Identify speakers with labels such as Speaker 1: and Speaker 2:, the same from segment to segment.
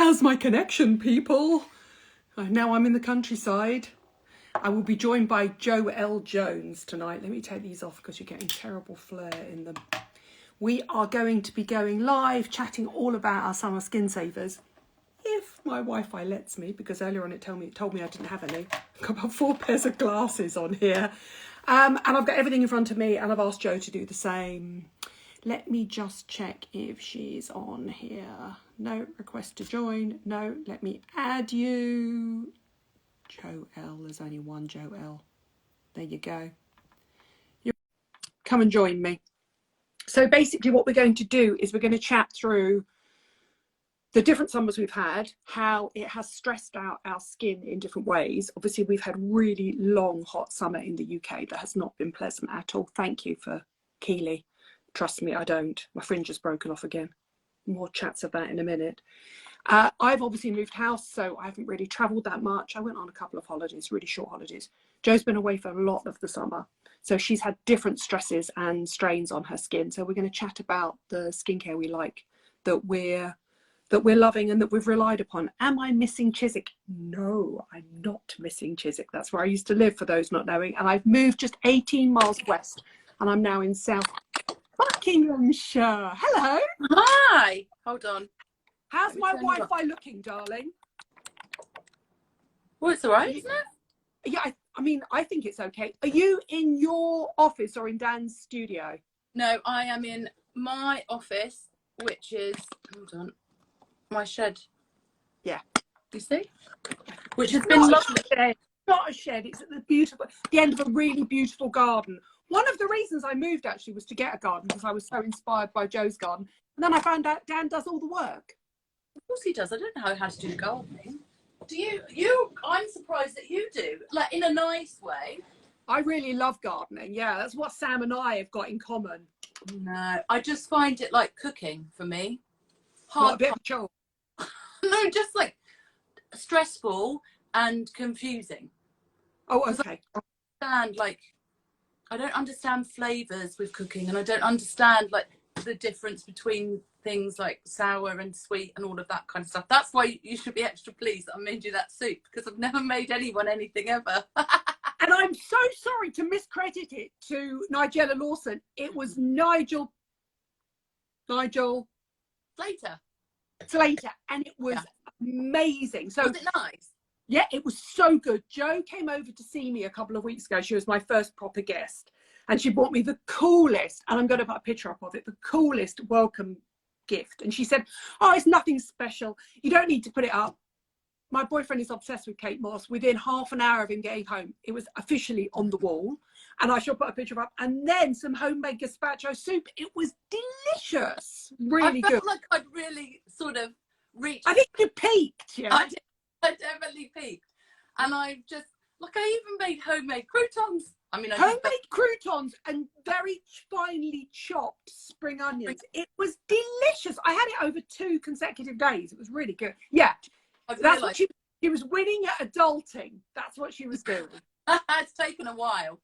Speaker 1: How's my connection, people? Now I'm in the countryside. I will be joined by Joe L. Jones tonight. Let me take these off because you're getting terrible flare in them. We are going to be going live, chatting all about our summer skin savers. If my Wi-Fi lets me, because earlier on it told me I didn't have any. I've got about 4 pairs of glasses on here. And I've got everything in front of me, and I've asked Jo to do the same. Let me just check if she's on here. No, request to join. No, let me add you. Joe L, there's only one Joe L. There you go. Come and join me. So basically what we're going to do is we're going to chat through the different summers we've had, how it has stressed out our skin in different ways. Obviously, we've had really long, hot summer in the UK that has not been pleasant at all. Thank you for Keeley. Trust me, I don't. My fringe has broken off again. More chats of that in a minute. I've obviously moved house, so I haven't really travelled that much. I went on a couple of holidays, really short holidays. Jo's been away for a lot of the summer, so she's had different stresses and strains on her skin. So we're going to chat about the skincare we like, that we're loving and that we've relied upon. Am I missing Chiswick? No, I'm not missing Chiswick. That's where I used to live, for those not knowing. And I've moved just 18 miles west, and I'm now in South Buckinghamshire. Hello.
Speaker 2: Hi. Hold on.
Speaker 1: How's my Wi-Fi looking, darling?
Speaker 2: Well, it's all right, isn't it?
Speaker 1: Yeah, I mean, I think it's okay. Are you in your office or in Dan's studio?
Speaker 2: No, I am in my office, which is, hold on, my shed.
Speaker 1: Yeah.
Speaker 2: You see? Which
Speaker 1: It's
Speaker 2: has been lovely.
Speaker 1: Not a shed. It's at the end of a really beautiful garden. One of the reasons I moved actually was to get a garden, because I was so inspired by Jo's garden. And then I found out Dan does all the work.
Speaker 2: Of course he does. I don't know how to do gardening. Do you? I'm surprised that you do. Like, in a nice way.
Speaker 1: I really love gardening. Yeah, that's what Sam and I have got in common.
Speaker 2: No, I just find it like cooking for me.
Speaker 1: Hard. What, a bit of a chore?
Speaker 2: No, just like stressful and confusing.
Speaker 1: Oh, okay.
Speaker 2: I don't understand flavors with cooking, and I don't understand like the difference between things like sour and sweet and all of that kind of stuff. That's why you should be extra pleased that I made you that soup, because I've never made anyone anything ever.
Speaker 1: And I'm so sorry to miscredit it to Nigella Lawson. It was Nigel Slater, and it was amazing. So
Speaker 2: was it nice?
Speaker 1: Yeah, it was so good. Jo came over to see me a couple of weeks ago. She was my first proper guest, and she brought me the coolest, and I'm going to put a picture up of it, the coolest welcome gift. And she said, oh, it's nothing special. You don't need to put it up. My boyfriend is obsessed with Kate Moss. Within half an hour of him getting home, it was officially on the wall. And I shall put a picture up. And then some homemade gazpacho soup. It was delicious. Really good. I
Speaker 2: felt like I'd really sort of reached.
Speaker 1: I think you peaked, yeah.
Speaker 2: I definitely peaked. And I just, like, I even made homemade croutons. I mean,
Speaker 1: homemade croutons and very finely chopped spring onions. It was delicious. I had it over 2 consecutive days. It was really good. Yeah, that's what she was winning at adulting. That's what she was doing.
Speaker 2: It's taken a while.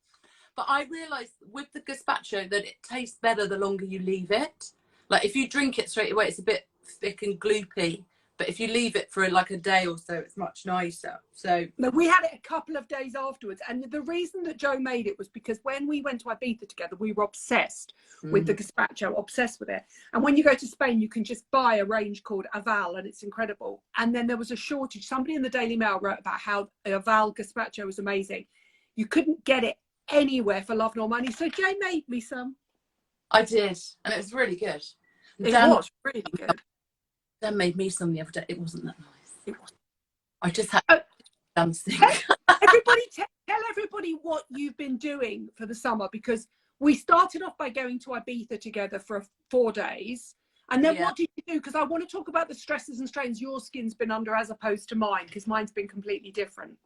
Speaker 2: But I realised with the gazpacho that it tastes better the longer you leave it. Like, if you drink it straight away, it's a bit thick and gloopy. But if you leave it for like a day or so, it's much nicer. So
Speaker 1: we had it a couple of days afterwards. And the reason that Jo made it was because when we went to Ibiza together, we were obsessed with the gazpacho, obsessed with it. And when you go to Spain, you can just buy a range called Aval, and it's incredible. And then there was a shortage. Somebody in the Daily Mail wrote about how Aval gazpacho was amazing. You couldn't get it anywhere for love nor money. So Jo made me some.
Speaker 2: I did. And it was really good.
Speaker 1: It was really good.
Speaker 2: Dan made me some the other day. It wasn't that nice.
Speaker 1: It was.
Speaker 2: I just had dancing.
Speaker 1: Everybody, tell everybody what you've been doing for the summer, because we started off by going to Ibiza together for 4 days. And then what did you do? Because I want to talk about the stresses and strains your skin's been under as opposed to mine, because mine's been completely different.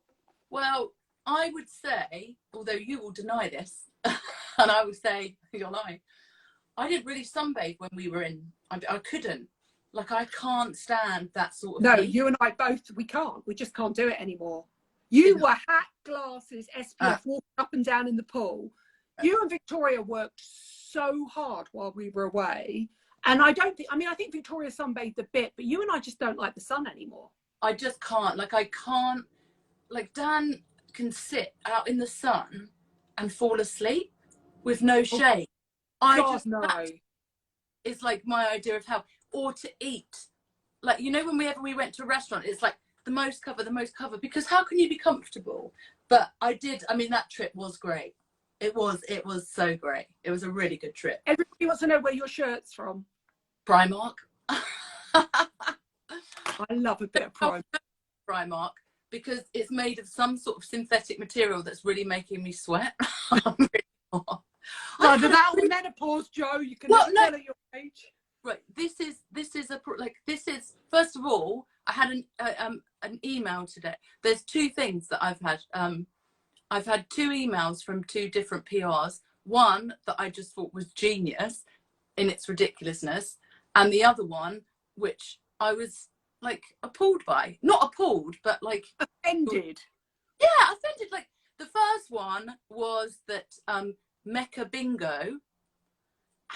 Speaker 2: Well, I would say, although you will deny this, and I would say you're lying, I didn't really sunbathe when we were in. I couldn't. Like, I can't stand that sort of heat.
Speaker 1: You and I both, we can't. We just can't do it anymore. You were hat, glasses, SPF, walking up and down in the pool. You and Victoria worked so hard while we were away, And I don't think, I mean, I think Victoria sunbathed a bit, but you and I just don't like the sun anymore.
Speaker 2: I just can't. Like, I can't. Like, Dan can sit out in the sun and fall asleep with no shade.
Speaker 1: No.
Speaker 2: It's like my idea of health. Or to eat. Like, you know, whenever we went to a restaurant, it's like the most cover, because how can you be comfortable? But I mean, that trip was great. It was so great. It was a really good trip.
Speaker 1: Everybody wants to know where your shirt's from.
Speaker 2: Primark.
Speaker 1: I love a bit of
Speaker 2: Primark, because it's made of some sort of synthetic material that's really making me sweat.
Speaker 1: Either that or menopause, Joe. You can never tell at your age.
Speaker 2: Right. This is first of all, I had an email today. There's two things that I've had. I've had two emails from two different PRs. One that I just thought was genius in its ridiculousness, and the other one which I was like appalled by. Not appalled, but like
Speaker 1: offended.
Speaker 2: Yeah, offended. Like, the first one was that Mecca Bingo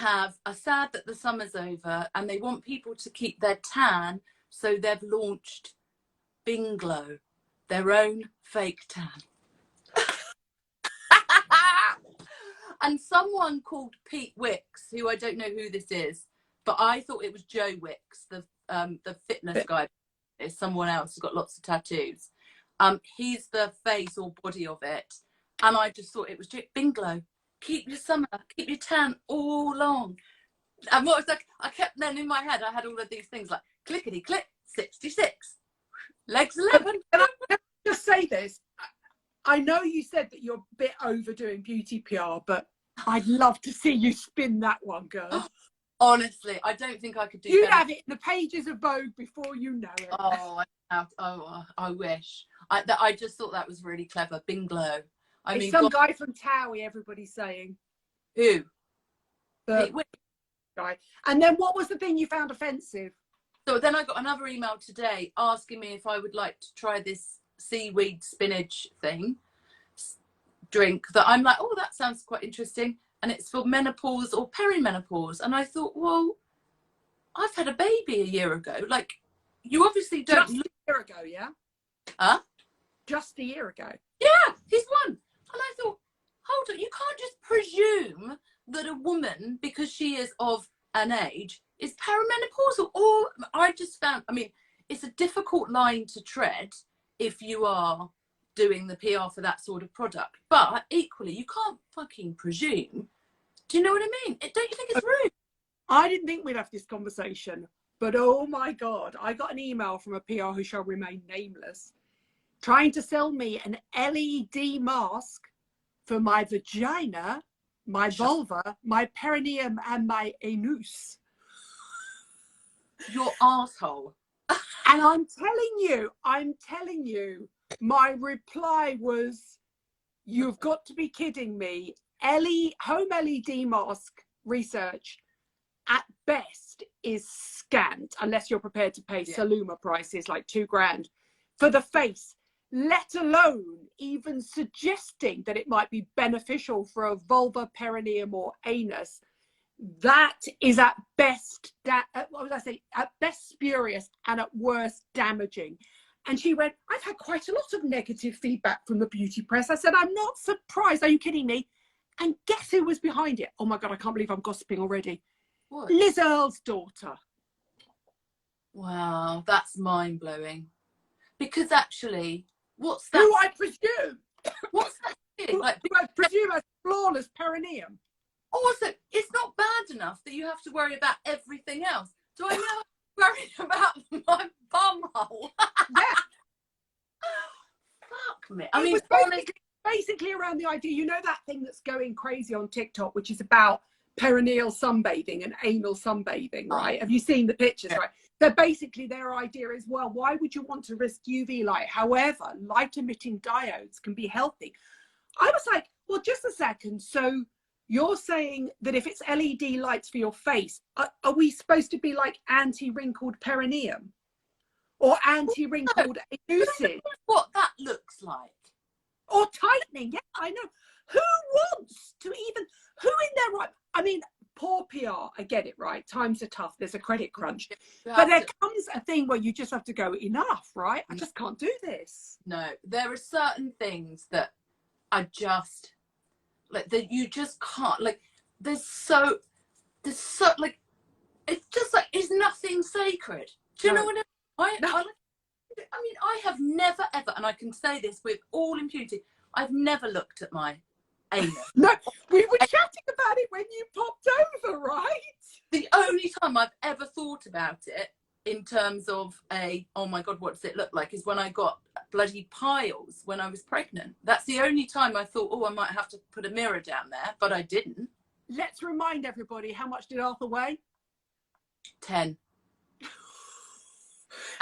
Speaker 2: are sad that the summer's over and they want people to keep their tan, so they've launched Binglow, their own fake tan. And someone called Pete Wicks, who I don't know who this is, but I thought it was Joe Wicks, the fitness guy. It's someone else who's got lots of tattoos. He's the face or body of it, and I just thought it was Binglow. Keep your summer, keep your tan all long. And what was like, I kept then in my head, I had all of these things like clickety click, 66, legs 11.
Speaker 1: Can I just say this? I know you said that you're a bit overdoing beauty PR, but I'd love to see you spin that one, girl.
Speaker 2: Honestly, I don't think I could do
Speaker 1: You'd
Speaker 2: better.
Speaker 1: have it in the pages of Vogue before you know it.
Speaker 2: Oh, I wish. I just thought that was really clever. Binglow. I mean,
Speaker 1: some guy from Towie, everybody's saying.
Speaker 2: Who?
Speaker 1: The guy. And then what was the thing you found offensive?
Speaker 2: So then I got another email today asking me if I would like to try this seaweed spinach drink that I'm like, oh, that sounds quite interesting. And it's for menopause or perimenopause. And I thought, well, I've had a baby a year ago. Like, you obviously don't.
Speaker 1: Just a year ago, yeah?
Speaker 2: Huh?
Speaker 1: Just a year ago.
Speaker 2: Yeah, he's one. And I thought, hold on, you can't just presume that a woman, because she is of an age, is perimenopausal. Or I just found, I mean, it's a difficult line to tread if you are doing the PR for that sort of product. But equally, you can't fucking presume. Do you know what I mean? Don't you think it's rude?
Speaker 1: I didn't think we'd have this conversation, but oh my God, I got an email from a PR who shall remain nameless, trying to sell me an LED mask for my vagina, my vulva, my perineum, and my anus.
Speaker 2: Your asshole.
Speaker 1: And I'm telling you, my reply was, you've got to be kidding me. Home LED mask research at best is scant, unless you're prepared to pay Saluma prices like $2,000 for the face, let alone even suggesting that it might be beneficial for a vulva, perineum, or anus. That is at best, at best spurious and at worst damaging. And she went, I've had quite a lot of negative feedback from the beauty press. I said, I'm not surprised. Are you kidding me? And guess who was behind it? Oh my God, I can't believe I'm gossiping already.
Speaker 2: What?
Speaker 1: Liz Earle's daughter.
Speaker 2: Wow, that's mind-blowing. Because actually, what's that?
Speaker 1: Who I presume.
Speaker 2: What's that thing? Like,
Speaker 1: who I presume has flawless perineum.
Speaker 2: Also, it's not bad enough that you have to worry about everything else. Do I now have to worry about my bumhole?
Speaker 1: Yeah.
Speaker 2: Fuck me. I mean,
Speaker 1: it was basically around the idea, you know, that thing that's going crazy on TikTok, which is about perineal sunbathing and anal sunbathing, right? Have you seen the pictures, right? So basically their idea is, well, why would you want to risk UV light? However, light emitting diodes can be healthy. I was like, well, just a second. So you're saying that if it's LED lights for your face, are we supposed to be like anti-wrinkled perineum or anti-wrinkled anuses?
Speaker 2: What that looks like.
Speaker 1: Or tightening, yeah, I know. Who wants to even, who in their right, I mean, poor PR. I get it, right? Times are tough. There's a credit crunch.
Speaker 2: You
Speaker 1: But
Speaker 2: have
Speaker 1: there
Speaker 2: to-
Speaker 1: comes a thing where you just have to go, enough, right? I just can't do this.
Speaker 2: no, there are certain things that I just like that you just can't like. There's so like it's just like it's nothing sacred. Do you know what I mean? I mean, I have never ever, and I can say this with all impunity, I've never looked at my anus.
Speaker 1: No, we were chatting about it when you popped over, right?
Speaker 2: The only time I've ever thought about it in terms of oh my God, what does it look like, is when I got bloody piles when I was pregnant. That's the only time I thought, oh, I might have to put a mirror down there, but I didn't.
Speaker 1: Let's remind everybody, how much did Arthur weigh?
Speaker 2: 10.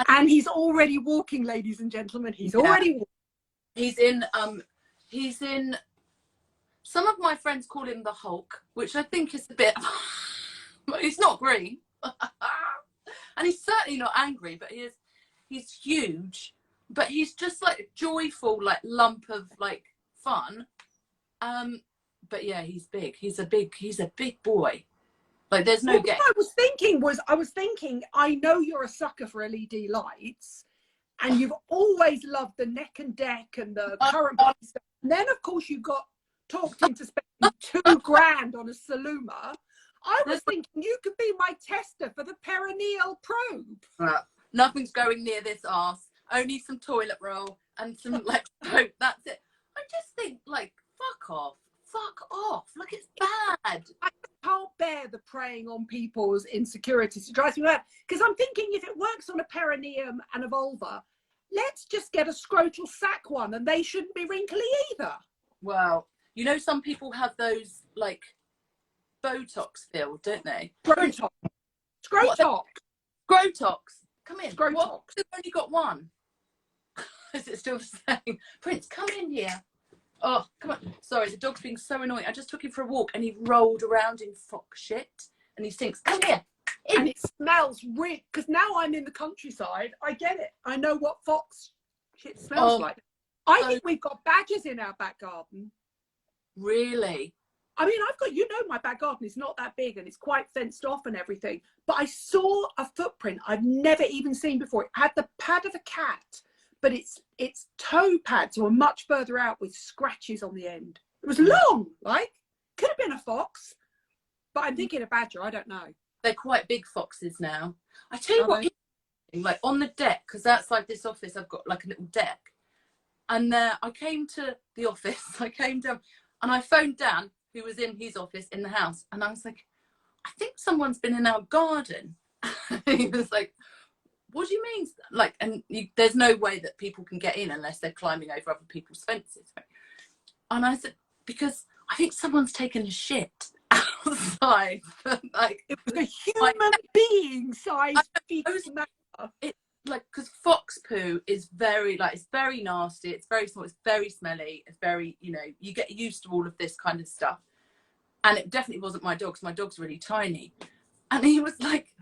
Speaker 1: And he's already walking, ladies and gentlemen. He's already walking.
Speaker 2: He's in, some of my friends call him the Hulk, which I think is a bit, he's not green. And he's certainly not angry, but he's huge, but he's just like a joyful, like lump of like fun. But yeah, he's big. He's a big boy. Like there's no
Speaker 1: What I was thinking, I know you're a sucker for LED lights, and you've always loved the neck and deck and the current stuff. And then of course you got talked into spending $2,000 on a Saluma. I was thinking you could be my tester for the perineal probe.
Speaker 2: Nothing's going near this arse. Only some toilet roll and some like soap. That's it. I just think like fuck off. Like it's bad.
Speaker 1: I can't bear the preying on people's insecurities. It drives me mad. Because I'm thinking if it works on a perineum and a vulva, let's just get a scrotal sac one, and they shouldn't be wrinkly either.
Speaker 2: Well, you know, some people have those like Botox filled, don't they?
Speaker 1: Scrotox.
Speaker 2: Scrotox. Come in.
Speaker 1: Scrotox.
Speaker 2: What? They've only got one. Is it still the same? Prince, come in here. Oh, come on. Sorry, the dog's being so annoying. I just took him for a walk and he rolled around in fox shit and he stinks. Come here. In.
Speaker 1: And it smells weird, because now I'm in the countryside. I get it. I know what fox shit smells like. I think we've got badgers in our back garden.
Speaker 2: Really?
Speaker 1: I mean, my back garden is not that big and it's quite fenced off and everything. But I saw a footprint I've never even seen before. It had the pad of a cat, but its toe pads were much further out with scratches on the end. It was long, like, could have been a fox, but I'm thinking a badger. I don't know.
Speaker 2: They're quite big foxes now. I tell you what, like on the deck, because outside this office I've got like a little deck, and I came to the office. I came down and I phoned Dan, who was in his office in the house, and I was like, I think someone's been in our garden. He was like, what do you mean? Like, and there's no way that people can get in unless they're climbing over other people's fences. Right? And I said, because I think someone's taken a shit outside. Like,
Speaker 1: it was a human being sized fecal matter.
Speaker 2: It like, because fox poo is very like, it's very nasty, it's very small, it's very smelly, it's very, you know, you get used to all of this kind of stuff. And it definitely wasn't my dog, because my dog's really tiny. And he was like,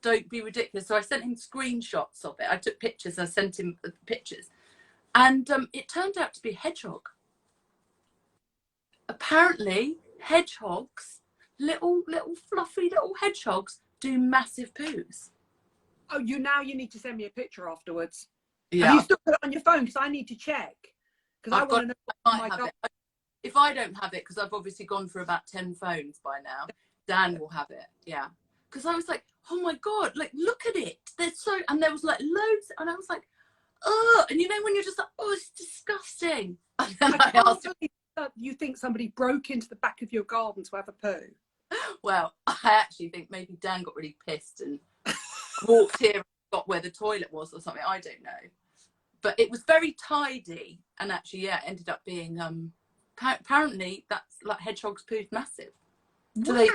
Speaker 2: don't be ridiculous. So I sent him screenshots of it. I took pictures, I sent him the pictures, and it turned out to be a hedgehog. Apparently hedgehogs, little fluffy little hedgehogs, do massive poos.
Speaker 1: Oh, you need to send me a picture afterwards.
Speaker 2: Yeah.
Speaker 1: Have you still got it on your phone? Because I need to check. Because I want to know.
Speaker 2: I might have it. If I don't have it, because I've obviously gone for about 10 phones by now, Dan will have it. Yeah. Because I was like, oh my God, like, look at it. There's so, and there was like loads, and I was like, oh, and you know, when you're just like, oh, it's disgusting. And then
Speaker 1: I can't believe that you think somebody broke into the back of your garden to have a poo.
Speaker 2: Well, I actually think maybe Dan got really pissed and walked here and got where the toilet was or something. I don't know. But it was very tidy, and actually, yeah, it ended up being, apparently that's like hedgehogs pooed massive.
Speaker 1: Wow.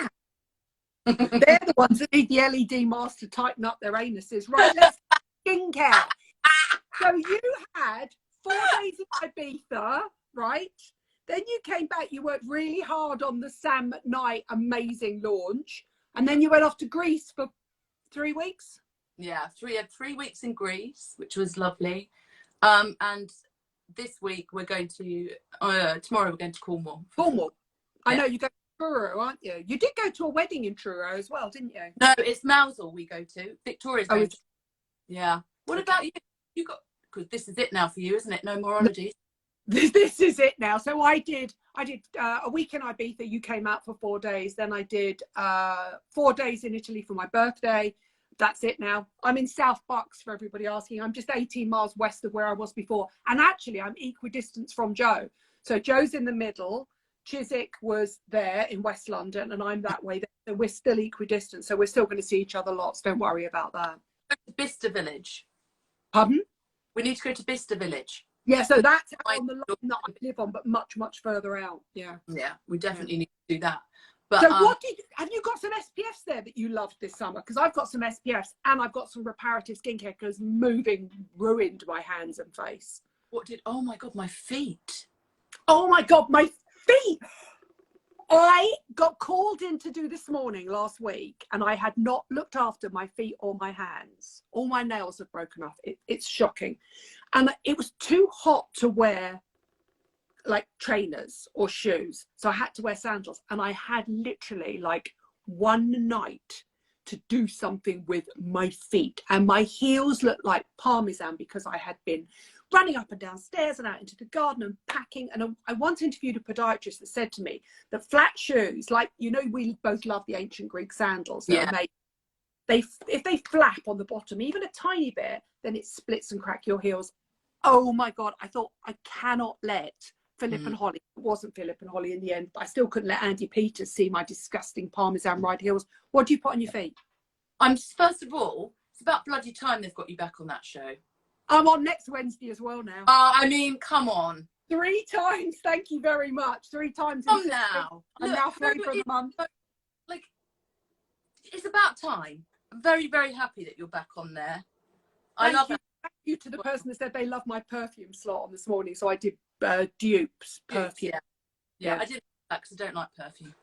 Speaker 1: They're the ones that need the LED mask to tighten up their anuses. Right, let's skincare. So you had 4 days in Ibiza, right? Then you came back, you worked really hard on the Sam McKnight amazing launch. And then you went off to Greece for 3 weeks?
Speaker 2: Yeah, had 3 weeks in Greece, which was lovely. And this week we're going to, tomorrow we're going to Cornwall.
Speaker 1: Cornwall. I know, you go Truro, aren't you? You did go to a wedding in Truro as well, didn't you?
Speaker 2: No, it's Mousehole we go to. Victoria's
Speaker 1: Oh,
Speaker 2: going to. Yeah. What
Speaker 1: okay.
Speaker 2: about you? You got, because this is it now for you, isn't it? No more holidays.
Speaker 1: This is it now. So I did a week in Ibiza. You came out for 4 days. Then I did 4 days in Italy for my birthday. That's it now. I'm in South Bucks, for everybody asking. I'm just 18 miles west of where I was before. And actually, I'm equidistant from Joe. So Joe's in the middle. Chiswick was there in West London, and I'm that way. So we're still equidistant. So we're still going to see each other lots. Don't worry about that.
Speaker 2: Bicester Village.
Speaker 1: Pardon?
Speaker 2: We need to go to Bicester Village.
Speaker 1: Yeah, so that's on the line that I live on, but much, much further out. Yeah.
Speaker 2: Yeah, we definitely need to do that. But
Speaker 1: so have you got some SPFs there that you loved this summer? Because I've got some SPFs and I've got some reparative skincare because moving ruined my hands and face.
Speaker 2: Oh my God, my feet.
Speaker 1: Oh my God, my feet. I got called in to do this morning last week and I had not looked after my feet or my hands. All my nails have broken off. It's shocking. And it was too hot to wear like trainers or shoes. So I had to wear sandals. And I had literally like one night to do something with my feet. And my heels looked like parmesan because I had been running up and down stairs and out into the garden and packing. And I once interviewed a podiatrist that said to me that flat shoes, like, you know, we both love the ancient Greek sandals. Yeah. If they flap on the bottom, even a tiny bit, then it splits and crack your heels. Oh my God. I thought, I cannot let Philip and Holly. It wasn't Philip and Holly in the end. I still couldn't let Andy Peters see my disgusting parmesan ride heels. What do you put on your feet?
Speaker 2: First of all, it's about bloody time they've got you back on that show.
Speaker 1: I'm on next Wednesday as well now.
Speaker 2: I mean, come on.
Speaker 1: 3 times, thank you very much. 3 times.
Speaker 2: Oh, now.
Speaker 1: I'm now flavour of the month.
Speaker 2: Like, it's about time. I'm very, very happy that you're back on there.
Speaker 1: Thank you to the person that said they love my perfume slot on this morning. So I did dupes, perfume.
Speaker 2: Yeah. I did that because I don't like perfume.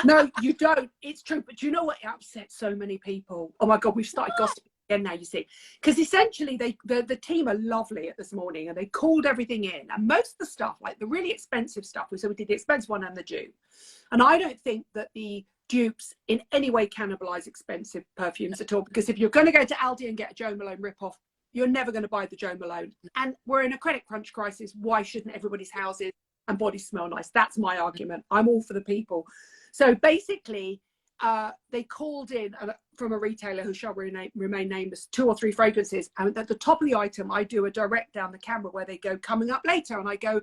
Speaker 1: No, you don't. It's true. But you know what? It upsets so many people. Oh my God, we've started gossiping again now, you see. Because essentially the team are lovely at this morning and they called everything in. And most of the stuff, like the really expensive stuff, we did the expensive one and the dupe. And I don't think that the dupes in any way cannibalize expensive perfumes at all. Because if you're going to go to Aldi and get a Jo Malone ripoff, you're never going to buy the Jo Malone. And we're in a credit crunch crisis. Why shouldn't everybody's houses and bodies smell nice? That's my argument. I'm all for the people. So basically, they called in from a retailer who shall remain nameless 2 or 3 fragrances. And at the top of the item, I do a direct down the camera where they go coming up later. And I go,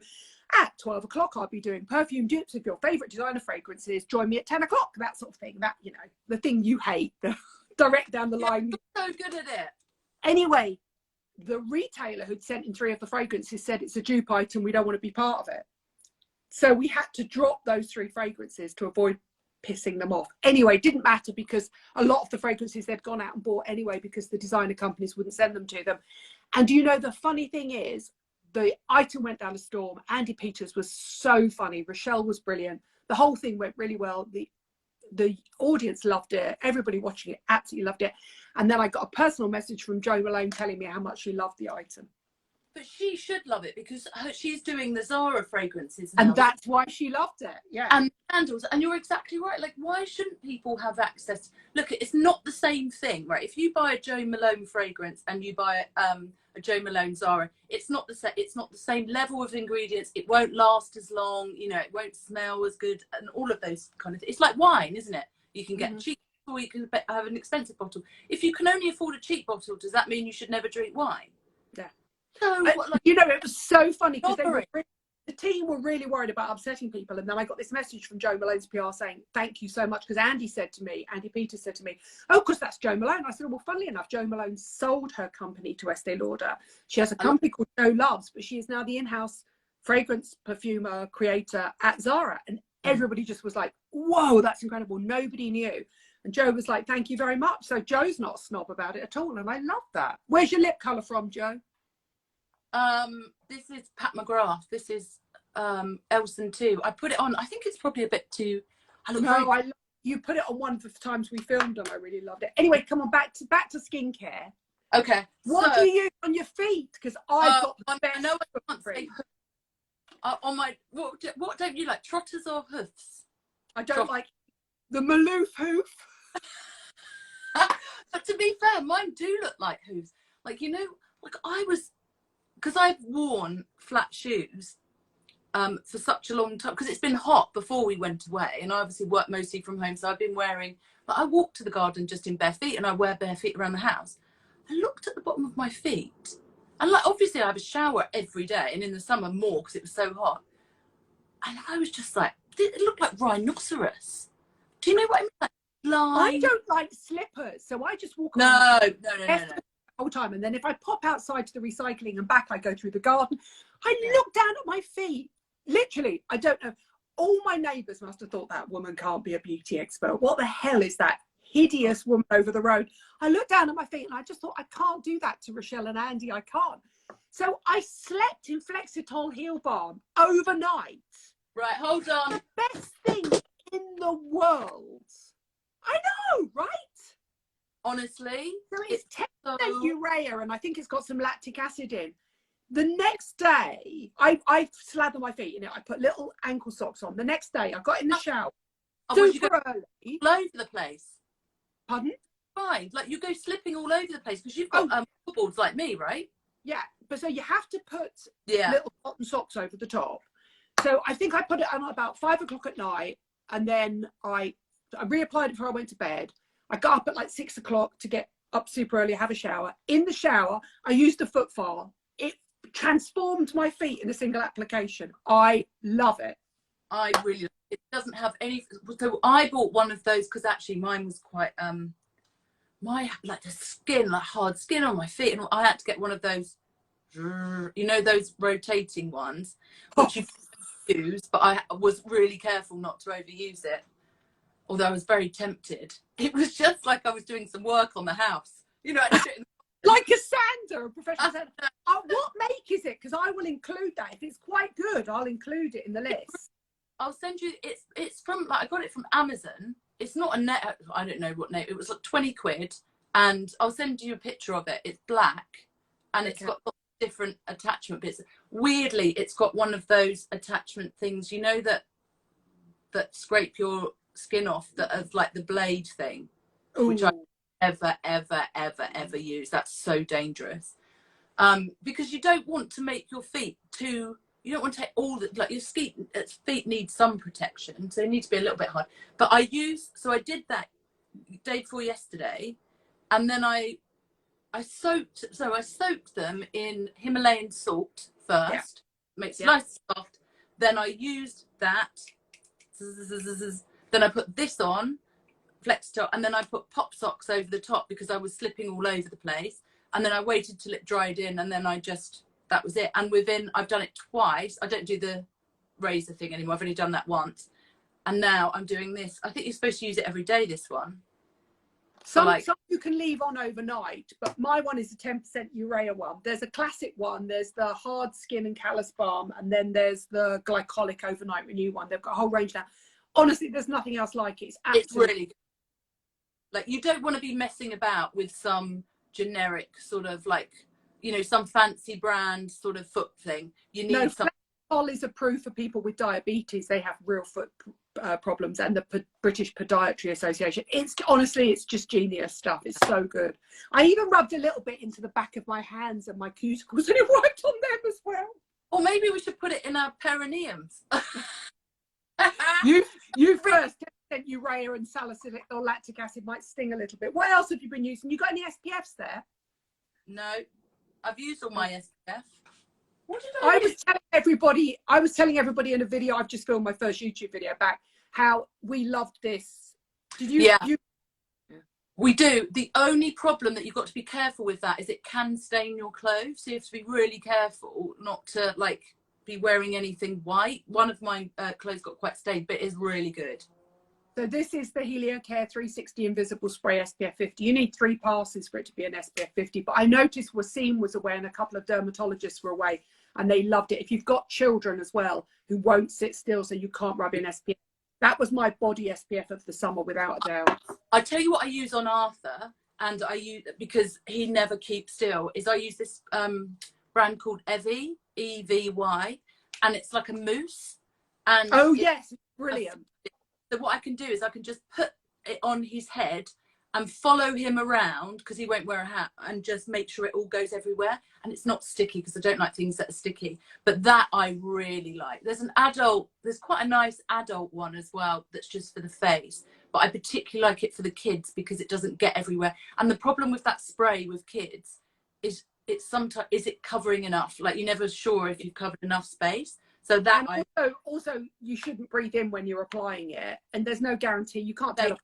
Speaker 1: at 12 o'clock, I'll be doing perfume dupes of your favorite designer fragrances. Join me at 10 o'clock, that sort of thing. That, you know, the thing you hate, the direct down the line.
Speaker 2: You're so good at it.
Speaker 1: Anyway, the retailer who'd sent in 3 of the fragrances said it's a dupe item. We don't want to be part of it. So we had to drop those 3 fragrances to avoid pissing them off. Anyway, it didn't matter because a lot of the fragrances they'd gone out and bought anyway because the designer companies wouldn't send them to them. And you know, the funny thing is, the item went down a storm. Andy Peters was so funny. Rochelle was brilliant. The whole thing went really well. The audience loved it. Everybody watching it absolutely loved it. And then I got a personal message from Jo Malone telling me how much she loved the item.
Speaker 2: But she should love it because she's doing the Zara fragrances
Speaker 1: now. And that's why she loved it. Yeah.
Speaker 2: And candles. And you're exactly right. Like, why shouldn't people have access? Look, it's not the same thing, right? If you buy a Jo Malone fragrance and you buy a Jo Malone Zara, it's not the same level of ingredients. It won't last as long. You know, it won't smell as good, and all of those kind of things. It's like wine, isn't it? You can get cheap or you can have an expensive bottle. If you can only afford a cheap bottle, does that mean you should never drink wine?
Speaker 1: Yeah.
Speaker 2: So,
Speaker 1: you know, it was so funny because the team were really worried about upsetting people. And then I got this message from Jo Malone's PR saying, thank you so much. Because Andy Peters said to me, oh, because that's Jo Malone. I said, well, funnily enough, Jo Malone sold her company to Estee Lauder. She has a company called Jo Loves, but she is now the in-house fragrance perfumer creator at Zara. And everybody just was like, whoa, that's incredible. Nobody knew. And Jo was like, thank you very much. So Jo's not a snob about it at all. And I love that. Where's your lip colour from, Jo?
Speaker 2: This is Pat McGrath. This is Elson too. I put it on. I think it's probably a bit too.
Speaker 1: You put it on one of the times we filmed them. I really loved it. Anyway, come on, back to skincare.
Speaker 2: Okay.
Speaker 1: What do you use on your feet? Because I've got the best.
Speaker 2: I know I can't say on my. What don't you like? Trotters or hoofs?
Speaker 1: I don't like the Maloof hoof.
Speaker 2: But to be fair, mine do look like hooves. Like, you know, like because I've worn flat shoes for such a long time, because it's been hot before we went away, and I obviously work mostly from home, so I've been wearing, but I walk to the garden just in bare feet, and I wear bare feet around the house. I looked at the bottom of my feet, and like, obviously I have a shower every day, and in the summer more because it was so hot, and I was just like, it looked like rhinoceros. Do you know what I mean? Like,
Speaker 1: I don't like slippers, so I just walk
Speaker 2: no.
Speaker 1: the whole time, and then if I pop outside to the recycling and back, I go through the garden. I look down at my feet. Literally, I don't know. All my neighbours must have thought that woman can't be a beauty expert. What the hell is that hideous woman over the road? I looked down at my feet and I just thought, I can't do that to Rochelle and Andy. I can't. So I slept in Flexitol heel balm overnight.
Speaker 2: Right, hold on.
Speaker 1: The best thing in the world. I know, right?
Speaker 2: Honestly,
Speaker 1: So it's 10% urea, and I think it's got some lactic acid in. The next day, I slather my feet in it. I put little ankle socks on. The next day, I got in the shower super early.
Speaker 2: All over the place.
Speaker 1: Pardon?
Speaker 2: Fine. Like, you go slipping all over the place because you've got boards like me, right?
Speaker 1: Yeah, but so you have to put
Speaker 2: little
Speaker 1: cotton socks over the top. So I think I put it on about 5 o'clock at night, and then I reapplied it before I went to bed. I got up at like 6 o'clock to get up super early, have a shower. In the shower, I used a foot file. It transformed my feet in a single application. I love it.
Speaker 2: I really, it doesn't have any, so I bought one of those because actually mine was quite, like the skin, like hard skin on my feet, and I had to get one of those, you know, those rotating ones, which you can use, but I was really careful not to overuse it. Although I was very tempted. It was just like I was doing some work on the house. You know,
Speaker 1: like a sander, a professional sander. What make is it? Because I will include that. If it's quite good, I'll include it in the list.
Speaker 2: I'll send you, it's from, like, I got it from Amazon. It's not a net, I don't know what name, it was like 20 quid. And I'll send you a picture of it. It's black, and it's got lots of different attachment bits. Weirdly, it's got one of those attachment things, you know, that scrape your skin off, that of like the blade thing. Ooh. Which I ever use. That's so dangerous, because you don't want to make your feet too, you don't want to take all the, like, your feet need some protection, so they need to be a little bit hard. But I did that day before yesterday, and then I soaked them in Himalayan salt first. Makes it nice and soft. Then I used that. Then I put this on, Flexitol, and then I put pop socks over the top because I was slipping all over the place. And then I waited till it dried in, and then that was it. And I've done it twice. I don't do the razor thing anymore. I've only done that once. And now I'm doing this. I think you're supposed to use it every day, this one.
Speaker 1: Some you can leave on overnight, but my one is a 10% urea one. There's a classic one. There's the hard skin and callus balm, and then there's the glycolic overnight renew one. They've got a whole range now. Honestly, there's nothing else like it.
Speaker 2: It's really good. Like, you don't want to be messing about with some generic sort of, like, you know, some fancy brand sort of foot thing. You need something.
Speaker 1: Flexitol is approved for people with diabetes. They have real foot problems, and the British Podiatry Association. It's just genius stuff. It's so good. I even rubbed a little bit into the back of my hands and my cuticles, and it worked on them as well.
Speaker 2: Or maybe we should put it in our perineums.
Speaker 1: You first. 10% urea and salicylic or lactic acid might sting a little bit. What else have you been using? You got any SPFs there?
Speaker 2: No, I've used all my SPF. What did
Speaker 1: I was telling everybody in a video I've just filmed, my first YouTube video, back, how we loved this. Did you?
Speaker 2: Yeah. We do. The only problem that you've got to be careful with that is it can stain your clothes. So you have to be really careful not to, like, be wearing anything white. One of my clothes got quite stained, but it is really good.
Speaker 1: So this is the HelioCare 360 Invisible Spray SPF50. You need 3 passes for it to be an SPF50. But I noticed Wasim was away and a couple of dermatologists were away, and they loved it. If you've got children as well who won't sit still, so you can't rub in SPF, that was my body SPF of the summer, without a doubt.
Speaker 2: I tell you what I use on Arthur, and I use, because he never keeps still, is I use this brand called Evy, EVY, and it's like a mousse. And
Speaker 1: oh yes, brilliant.
Speaker 2: So what I can do is I can just put it on his head and follow him around, because he won't wear a hat, and just make sure it all goes everywhere. And it's not sticky, because I don't like things that are sticky. But that I really like. There's quite a nice adult one as well that's just for the face. But I particularly like it for the kids because it doesn't get everywhere. And the problem with that spray with kids is is it covering enough? Like, you're never sure if you've covered enough space. So that
Speaker 1: also you shouldn't breathe in when you're applying it, and there's no guarantee. You can't tell a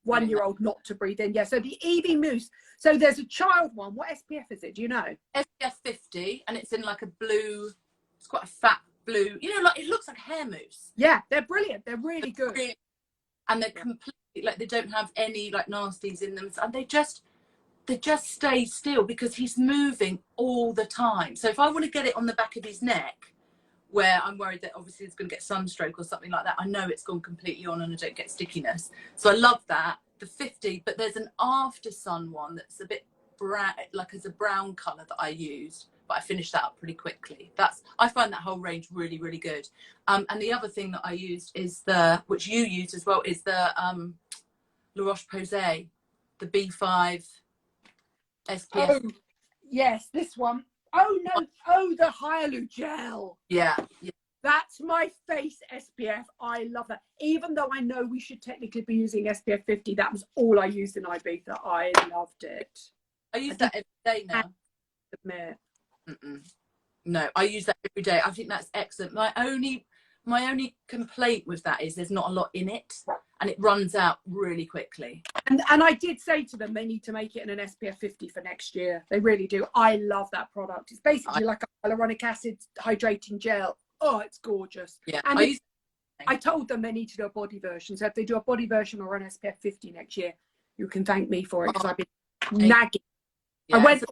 Speaker 1: 1-year-old not to breathe in. Yeah. So the EV Mousse. So there's a child one. What SPF is it? Do you know?
Speaker 2: SPF50, and it's in like a blue. It's quite a fat blue. You know, like it looks like hair mousse.
Speaker 1: Yeah, they're brilliant. They're really good.
Speaker 2: And they're completely, like, they don't have any like nasties in them, and they just stay still because he's moving all the time. So if I want to get it on the back of his neck, where I'm worried that obviously it's going to get sunstroke or something like that, I know it's gone completely on and I don't get stickiness. So I love that, the 50. But there's an after sun one that's a bit brown, like as a brown colour, that I used, but I finished that up pretty quickly. I find that whole range really, really good. And the other thing that I used is which you used as well, is the La Roche-Posay, the B5 SPF.
Speaker 1: Oh, yes, this one. Oh no! Oh, the Hyalu gel.
Speaker 2: Yeah.
Speaker 1: That's my face SPF. I love that. Even though I know we should technically be using SPF 50, that was all I used in Ibiza. I loved it.
Speaker 2: I use that every day now.
Speaker 1: Admit.
Speaker 2: No, I use that every day. I think that's excellent. My only complaint with that is there's not a lot in it, and it runs out really quickly.
Speaker 1: And I did say to them they need to make it in an SPF 50 for next year. They really do. I love that product. It's basically like a hyaluronic acid hydrating gel. Oh, it's gorgeous.
Speaker 2: Yeah.
Speaker 1: And I told them they need to do a body version. So if they do a body version or an SPF 50 next year, you can thank me for it, because I've been nagging.
Speaker 2: Yeah.
Speaker 1: I went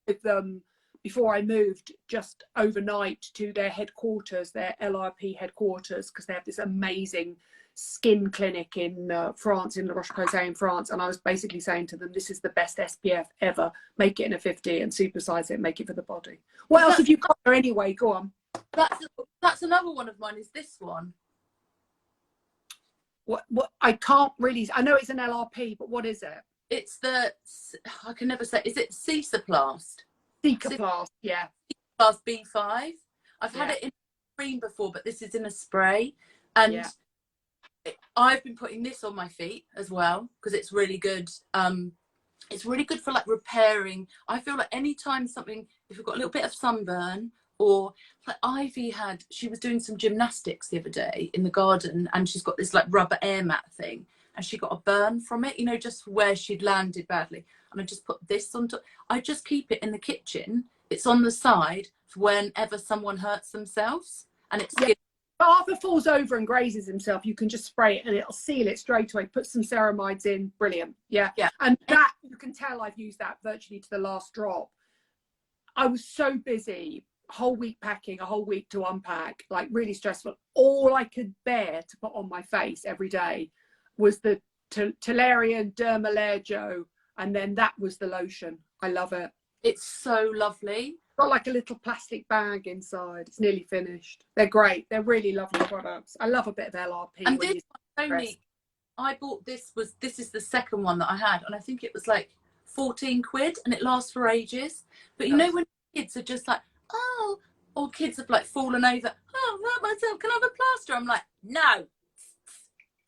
Speaker 1: with them before I moved just overnight to their headquarters, their LRP headquarters, because they have this amazing skin clinic in France, in La Roche-Posay in France. And I was basically saying to them, this is the best SPF ever. Make it in a 50 and supersize it, make it for the body. What else have you got there anyway? Go on.
Speaker 2: That's another one of mine, is this one.
Speaker 1: What I can't really, I know it's an LRP, but what is it?
Speaker 2: It's I can never say, is it Cicaplast?
Speaker 1: Cicaplast, yeah.
Speaker 2: Cicaplast B5. I've had it in cream before, but this is in a spray. And I've been putting this on my feet as well, because it's really good. It's really good for like repairing. I feel like anytime if you've got a little bit of sunburn, or like Ivy she was doing some gymnastics the other day in the garden, and she's got this like rubber air mat thing, and she got a burn from it, you know, just where she'd landed badly. And I just put this on top. I just keep it in the kitchen. It's on the side for whenever someone hurts themselves, and it's
Speaker 1: If Arthur falls over and grazes himself, you can just spray it and it'll seal it straight away. Put some ceramides in. Brilliant. Yeah. And that, you can tell I've used that virtually to the last drop. I was so busy, a whole week packing, a whole week to unpack, like really stressful. All I could bear to put on my face every day was the Toleriane Detmallergo, and then that was the lotion. I love it.
Speaker 2: It's so lovely.
Speaker 1: Got like a little plastic bag inside. It's nearly finished. They're great. They're really lovely products. I love a bit of LRP.
Speaker 2: And this only, I bought this is the second one that I had, and I think it was like 14 quid, and it lasts for ages. But you know when kids are just like, oh, or kids have like fallen over, oh, hurt myself, can I have a plaster? I'm like, no,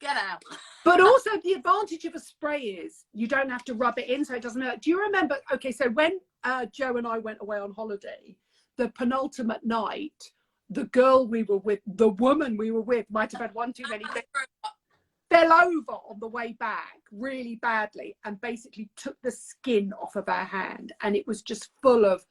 Speaker 2: get out.
Speaker 1: But also the advantage of a spray is you don't have to rub it in, so it doesn't hurt. Do you remember, okay, so when Joe and I went away on holiday, the penultimate night, the girl we were with, the woman we were with, might have had one too many things, fell over on the way back really badly, and basically took the skin off of her hand, and it was just full of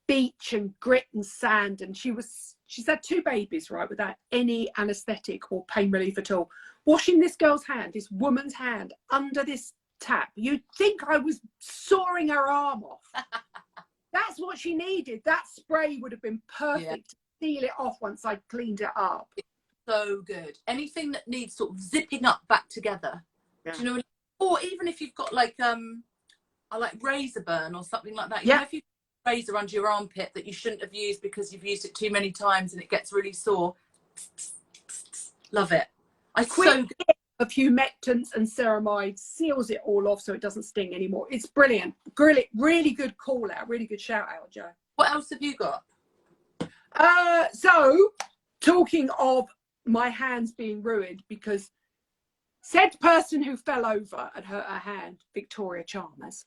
Speaker 1: beach and grit and sand. And she's had 2 babies, right, without any anesthetic or pain relief at all. Washing this girl's hand, this woman's hand, under this tap, you'd think I was sawing her arm off. That's what she needed. That spray would have been perfect to seal it off once I'd cleaned it up.
Speaker 2: It's so good. Anything that needs sort of zipping up back together. Do you know what I mean? Or even if you've got like I like razor burn or something like that. You know, if you've got a razor under your armpit that you shouldn't have used because you've used it too many times and it gets really sore. Love it.
Speaker 1: of humectants and ceramides, seals it all off so it doesn't sting anymore. It's brilliant. Really, really good call out, really good shout out, Jo.
Speaker 2: What else have you got?
Speaker 1: So talking of my hands being ruined, because said person who fell over and hurt her hand, Victoria Chalmers,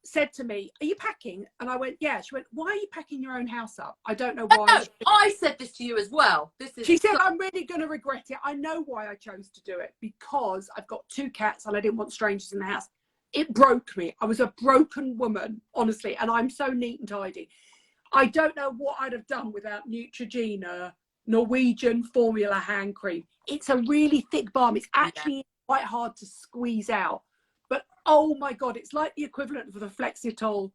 Speaker 1: said to me, "Are you packing?" And I went, "Yeah." She went, "Why are you packing your own house up?" I don't know why.
Speaker 2: No, I said this to you as well.
Speaker 1: She said, "I'm really going to regret it. I know why I chose to do it, because I've got 2 cats and I didn't want strangers in the house." It broke me. I was a broken woman, honestly, and I'm so neat and tidy. I don't know what I'd have done without Neutrogena Norwegian formula hand cream. It's a really thick balm. It's actually quite hard to squeeze out. But oh my God, it's like the equivalent of the Flexitol.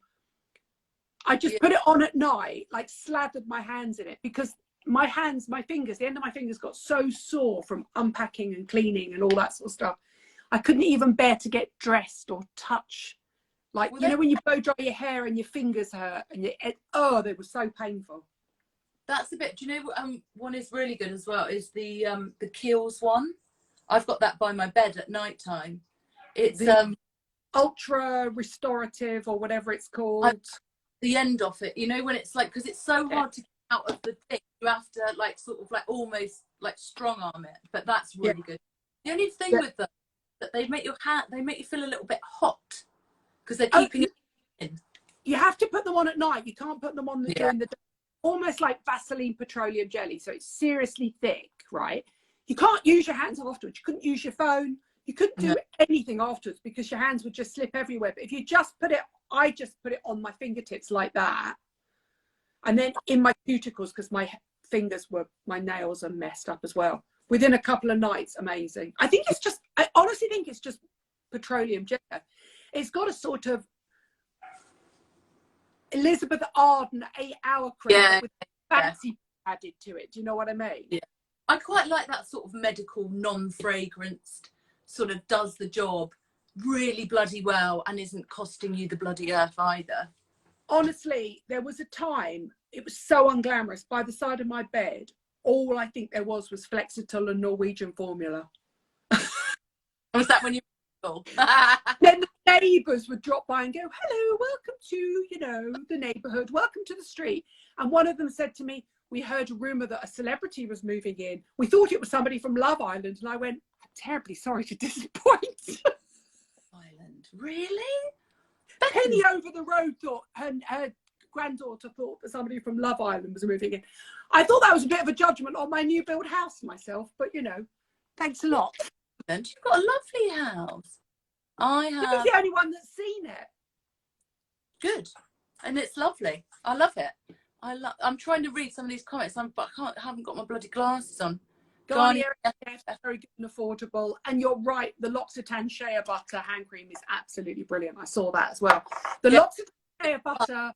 Speaker 1: I just put it on at night, like slathered my hands in it, because my hands, my fingers, the end of my fingers got so sore from unpacking and cleaning and all that sort of stuff. I couldn't even bear to get dressed or touch. Like, you know, when you blow dry your hair and your fingers hurt and they were so painful.
Speaker 2: That's a bit, do you know one is really good as well is the Kiehl's one. I've got that by my bed at night time. It's
Speaker 1: ultra restorative or whatever it's called.
Speaker 2: The end of it, you know, when it's like, because it's so hard to get out of the thing, you have to like sort of like almost like strong arm it, but that's really good. The only thing with them that they make you feel a little bit hot because they're keeping it in. You
Speaker 1: have to put them on at night. You can't put them on during the day. Almost like Vaseline petroleum jelly, so it's seriously thick, right? You can't use your hands afterwards. You couldn't use your phone. You couldn't do anything afterwards because your hands would just slip everywhere. But if you just put it, I just put it on my fingertips like that, and then in my cuticles, because my nails are messed up as well. Within a couple of nights, amazing. I honestly think it's just petroleum jelly. It's got a sort of Elizabeth Arden 8-hour cream with fancy added to it. Do you know what I mean?
Speaker 2: Yeah. I quite like that sort of medical, non-fragranced, sort of does the job really bloody well and isn't costing you the bloody earth either.
Speaker 1: Honestly, there was a time, it was so unglamorous. By the side of my bed, all I think there was Flexitol and Norwegian formula.
Speaker 2: Was that when you
Speaker 1: Then the neighbours would drop by and go, "Hello, welcome to, you know, the neighbourhood, welcome to the street." And one of them said to me, "We heard a rumour that a celebrity was moving in. We thought it was somebody from Love Island." And I went, "I'm terribly sorry to disappoint."
Speaker 2: Island, really?
Speaker 1: Penny over the road thought her granddaughter thought that somebody from Love Island was moving in. I thought that was a bit of a judgment on my new build house myself, but you know, thanks a lot.
Speaker 2: And you've got a lovely house. I have.
Speaker 1: You're the only one that's seen it.
Speaker 2: Good, and it's lovely. I love it. I'm trying to read some of these comments, but I haven't got my bloody glasses on.
Speaker 1: Garnier SPF, very good and affordable. And you're right, the L'Occitane Shea Butter hand cream is absolutely brilliant. I saw that as well. The L'Occitane Shea Butter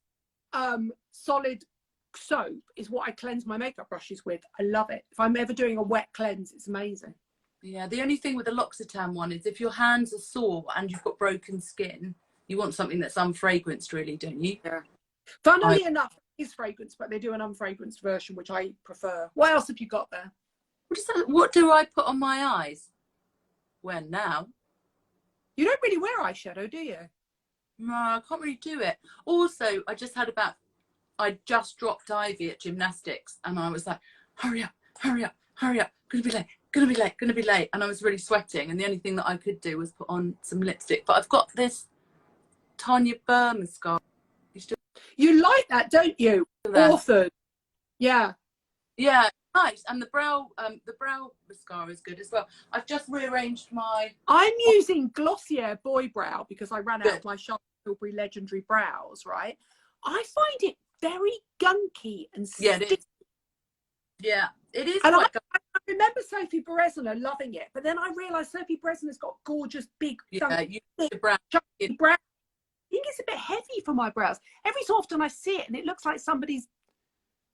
Speaker 1: solid soap is what I cleanse my makeup brushes with. I love it. If I'm ever doing a wet cleanse, it's amazing.
Speaker 2: Yeah, the only thing with the L'Occitane one is if your hands are sore and you've got broken skin, you want something that's unfragranced, really, don't you?
Speaker 1: Yeah. Funnily enough, it is fragrance, but they do an unfragranced version, which I prefer. What else have you got there?
Speaker 2: What do I put on my eyes? When now?
Speaker 1: You don't really wear eyeshadow, do you?
Speaker 2: No, I can't really do it. Also, I just dropped Ivy at gymnastics and I was like, hurry up, hurry up, hurry up. Gonna be late, gonna be late, gonna be late. And I was really sweating. And the only thing that I could do was put on some lipstick. But I've got this Tanya Burr mascara.
Speaker 1: You like that, don't you? Authored. Yeah.
Speaker 2: Yeah, nice. And the brow mascara is good as well. I've just rearranged
Speaker 1: I'm using Glossier Boy Brow because I ran out of my Charlotte Tilbury Legendary brows, right? I find it very gunky and sticky.
Speaker 2: Yeah, it is.
Speaker 1: And I remember Sophie Berezina loving it, but then I realised Sophie Berezina's got gorgeous, big, chunky brow. I think it's a bit heavy for my brows. Every so often I see it and it looks like somebody's...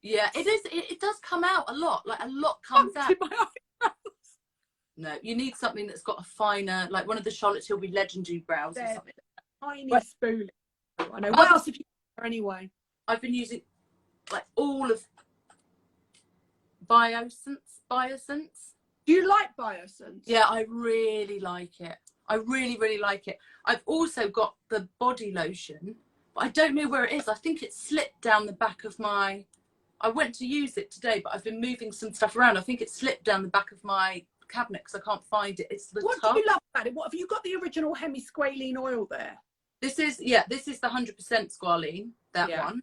Speaker 2: Yeah, it is. It does come out a lot. Like a lot comes out.
Speaker 1: My eyebrows.
Speaker 2: No, you need something that's got a finer, like one of the Charlotte Tilbury Legendary brows or something.
Speaker 1: Tiny spoolie. I know. What else have you got anyway?
Speaker 2: I've been using like all of Biosense.
Speaker 1: Do you like Biosense?
Speaker 2: Yeah, I really like it. I really, really like it. I've also got the body lotion, but I don't know where it is. I think it slipped down the back of my... I went to use it today, but I've been moving some stuff around. I think it slipped down the back of my cabinet because I can't find it. It's the
Speaker 1: What
Speaker 2: tub.
Speaker 1: do you love about it? What have you got, the original Squalane oil there?
Speaker 2: This is, yeah, this is the 100% Squalane, that one.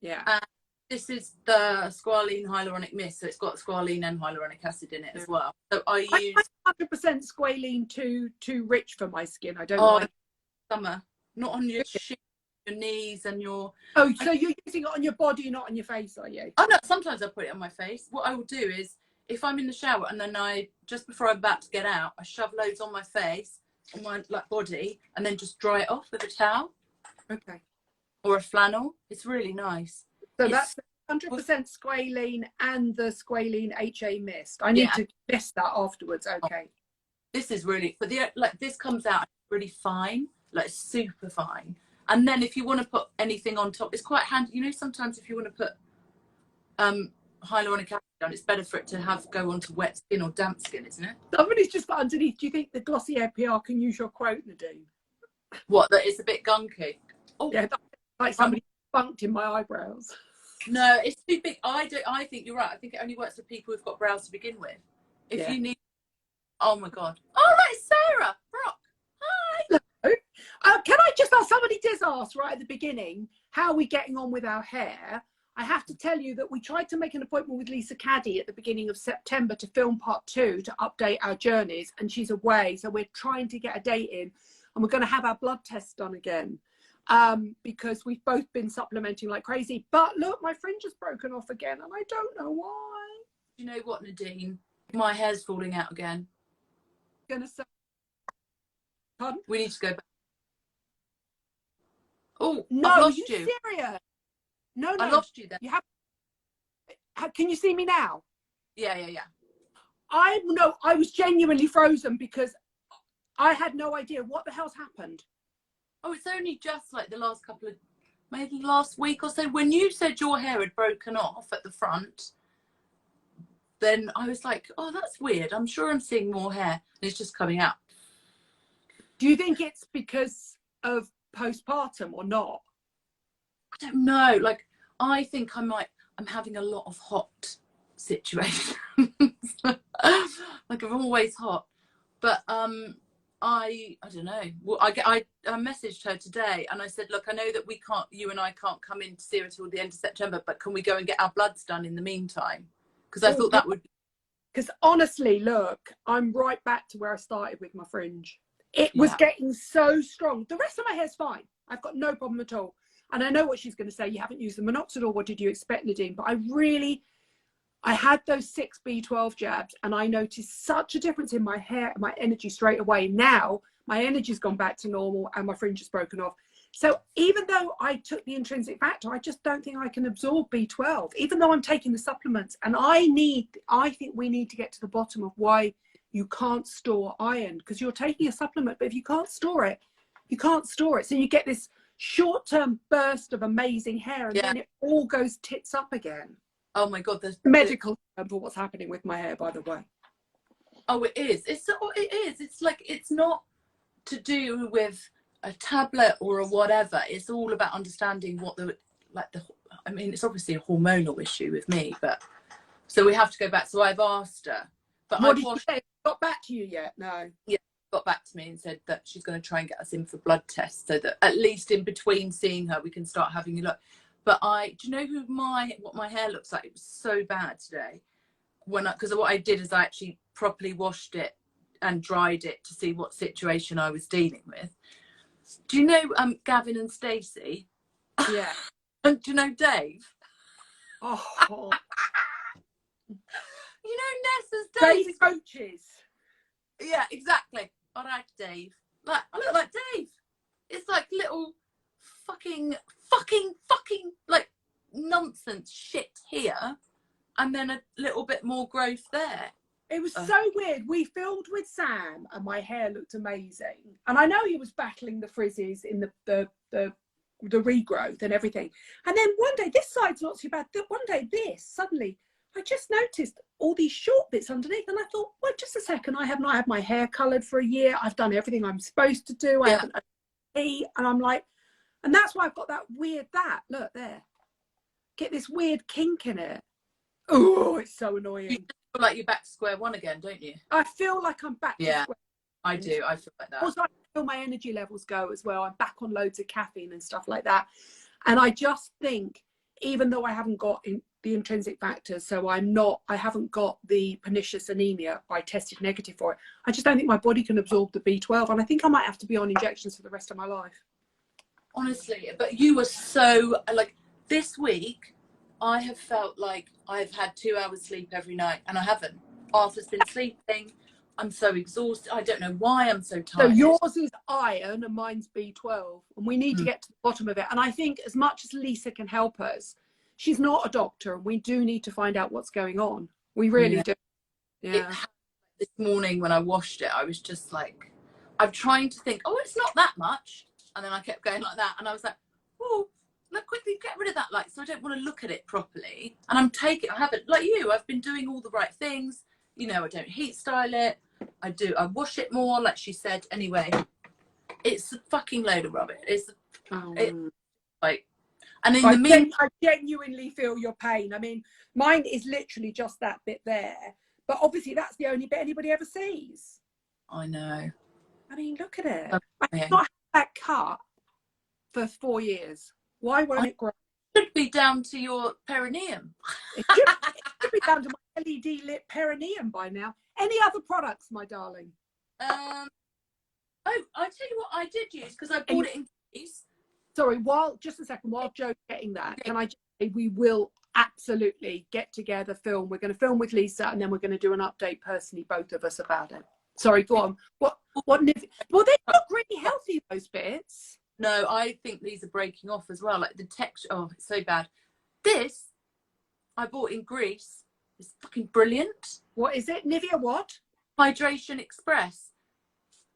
Speaker 1: Yeah.
Speaker 2: And this is the Squalane Hyaluronic Mist, so it's got Squalane and hyaluronic acid in it as well. So I use
Speaker 1: 100% Squalane too rich for my skin. I don't like
Speaker 2: summer, not on your shin, your knees and your...
Speaker 1: Oh, so you're using it on your body, not on your face, are you?
Speaker 2: Oh no, sometimes I put it on my face. What I will do is, if I'm in the shower and then just before I'm about to get out, I shove loads on my face, on my body, and then just dry it off with a towel.
Speaker 1: Okay.
Speaker 2: Or a flannel. It's really nice.
Speaker 1: So that's 100% Squalane and the Squalane HA mist. I need to test that afterwards. Okay.
Speaker 2: This is really, but this comes out really fine, like super fine. And then if you want to put anything on top, it's quite handy. You know, sometimes if you want to put hyaluronic acid on, it's better for it to go onto wet skin or damp skin, isn't it?
Speaker 1: Somebody's just put underneath. Do you think the Glossier PR can use your quote, Nadine?
Speaker 2: What? That it's a bit gunky. Oh,
Speaker 1: yeah, like somebody funked in my eyebrows.
Speaker 2: No, it's too big. I think you're right. I think it only works for people who've got brows to begin with. If you need, oh my god. Oh, that's Sarah Brock. Hi.
Speaker 1: Hello. Can I just ask? Somebody did ask right at the beginning, how are we getting on with our hair? I have to tell you that we tried to make an appointment with Lisa Caddy at the beginning of September to film part 2 to update our journeys, and she's away, so we're trying to get a date in, and we're going to have our blood tests done again. Because we've both been supplementing like crazy. But look, my fringe has broken off again and I don't know why.
Speaker 2: You know what, Nadine? My hair's falling out again.
Speaker 1: Gonna say, pardon?
Speaker 2: We need to go back. Oh,
Speaker 1: no,
Speaker 2: I've lost
Speaker 1: you
Speaker 2: you.
Speaker 1: Serious? No,
Speaker 2: I lost you then.
Speaker 1: You have. Can you see me now?
Speaker 2: Yeah.
Speaker 1: I was genuinely frozen because I had no idea what the hell's happened.
Speaker 2: Oh, it's only just like the last maybe last week or so, when you said your hair had broken off at the front, then I was like, oh, that's weird. I'm sure I'm seeing more hair. And it's just coming out.
Speaker 1: Do you think it's because of postpartum or not?
Speaker 2: I don't know. Like, I think I'm having a lot of hot situations. Like, I'm always hot. But, I don't know. Well, I messaged her today and I said, look, I know that you and I can't come in to see her till the end of September, but can we go and get our bloods done in the meantime? Because I thought that would... Because
Speaker 1: honestly, look, I'm right back to where I started with my fringe. It was getting so strong. The rest of my hair's fine. I've got no problem at all. And I know what she's going to say. You haven't used the minoxidil. What did you expect, Nadine? But I had those 6 B12 jabs and I noticed such a difference in my hair, my energy straight away. Now my energy's gone back to normal and my fringe has broken off. So even though I took the intrinsic factor, I just don't think I can absorb B12, even though I'm taking the supplements. And I think we need to get to the bottom of why you can't store iron, because you're taking a supplement, but if you can't store it, you can't store it. So you get this short-term burst of amazing hair and then it all goes tits up again.
Speaker 2: Oh my god, there's
Speaker 1: medical term for what's happening with my hair, by the way.
Speaker 2: Oh, it is. It's like, it's not to do with a tablet or a whatever. It's all about understanding what I mean, it's obviously a hormonal issue with me, but so we have to go back. So I've asked her, but
Speaker 1: what did she say? Got back to you yet? No.
Speaker 2: Yeah, got back to me and said that she's going to try and get us in for blood tests so that at least in between seeing her, we can start having a look. But do you know what my hair looks like? It was so bad today. Because what I did is I actually properly washed it and dried it to see what situation I was dealing with. Do you know Gavin and Stacey?
Speaker 1: Yeah.
Speaker 2: And do you know Dave?
Speaker 1: Oh.
Speaker 2: You know Nessa's Dave.
Speaker 1: Dave coaches.
Speaker 2: Yeah, exactly. All right, Dave. Like, I look like Dave. It's like little fucking like nonsense shit here and then a little bit more growth there.
Speaker 1: It was so weird. We filmed with Sam and my hair looked amazing, and I know he was battling the frizzes in the regrowth and everything, and then one day this side's not too bad, one day this suddenly I just noticed all these short bits underneath, and I thought, well, just a second, I have not had my hair coloured for a year. I've done everything I'm supposed to do. I haven't eaten, and I'm like, and that's why I've got that weird, look there, get this weird kink in it. Oh, it's so annoying.
Speaker 2: You feel like you're back to square one again, don't you?
Speaker 1: I feel like I'm back to square one.
Speaker 2: I do. I feel like that.
Speaker 1: Also, I feel my energy levels go as well. I'm back on loads of caffeine and stuff like that. And I just think, even though I haven't got the intrinsic factors, so I haven't got the pernicious anemia, I tested negative for it. I just don't think my body can absorb the B12. And I think I might have to be on injections for the rest of my life.
Speaker 2: Honestly, but you were so, like, this week, I have felt like I've had 2 hours sleep every night, and I haven't. Arthur's been sleeping. I'm so exhausted. I don't know why I'm so tired.
Speaker 1: So yours is iron and mine's B12, and we need to get to the bottom of it. And I think as much as Lisa can help us, she's not a doctor, and we do need to find out what's going on. We really do. Yeah.
Speaker 2: This morning when I washed it, I was just like, I'm trying to think, oh, it's not that much. And then I kept going like that. And I was like, oh, look, quickly get rid of that light. So I don't want to look at it properly. And I haven't, like you, I've been doing all the right things. You know, I don't heat style it. I wash it more, like she said. Anyway, it's a fucking load of rubbish. It's like, and in the meantime,
Speaker 1: I genuinely feel your pain. I mean, mine is literally just that bit there. But obviously that's the only bit anybody ever sees.
Speaker 2: I know.
Speaker 1: I mean, look at it. I've not had that cut for 4 years. Why won't it grow?
Speaker 2: It should be down to your perineum.
Speaker 1: It should be down to my LED lit perineum by now. Any other products, my darling?
Speaker 2: Oh, I tell you what I did use, because I bought it in Greece.
Speaker 1: Sorry, just a second, while Joe's getting that, can I just say we will absolutely get together, film. We're going to film with Lisa, and then we're going to do an update personally, both of us, about it. Sorry, go on. Well, they look really healthy, those bits.
Speaker 2: No, I think these are breaking off as well. Like the texture, oh, it's so bad. This I bought in Greece. It's fucking brilliant.
Speaker 1: What is it? Nivea what?
Speaker 2: Hydration Express.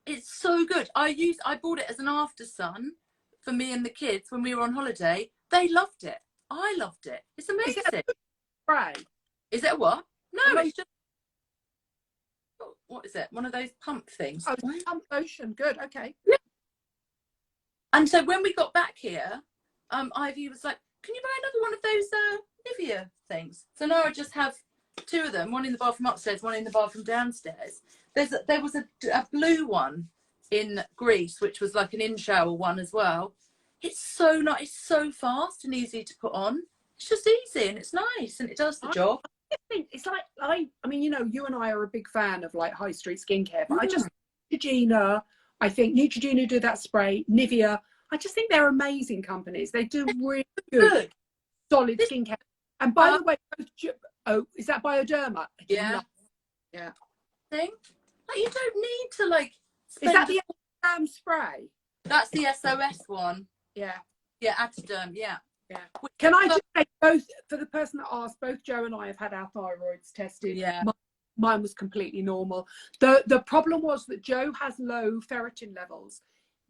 Speaker 2: It's so good. I bought it as an after sun for me and the kids when we were on holiday. They loved it. I loved it. It's amazing.
Speaker 1: Is it a spray?
Speaker 2: Is it a what? No, it's just, what is it? One of those pump things.
Speaker 1: Oh, pump lotion. Good. Okay.
Speaker 2: Yeah. And so when we got back here, Ivy was like, can you buy another one of those Nivea things? So now I just have 2 of them, one in the bathroom upstairs, one in the bathroom downstairs. There was a blue one in Greece, which was like an in-shower one as well. It's so nice. It's so fast and easy to put on. It's just easy and it's nice and it does the job.
Speaker 1: I think it's like, I mean, you know, you and I are a big fan of like high street skincare, but I just, Neutrogena, I think Neutrogena do that spray, Nivea, I just think they're amazing companies. They do really good, solid skincare. And by the way, is that Bioderma?
Speaker 2: Yeah.
Speaker 1: Yeah.
Speaker 2: Thing? Like, you don't need to like.
Speaker 1: Is that the spray?
Speaker 2: That's the SOS one.
Speaker 1: Yeah.
Speaker 2: Yeah, Atoderm. Yeah.
Speaker 1: Yeah. Can I just say, both, for the person that asked, both Joe and I have had our thyroids tested.
Speaker 2: Yeah.
Speaker 1: Mine was completely normal. The problem was that Joe has low ferritin levels,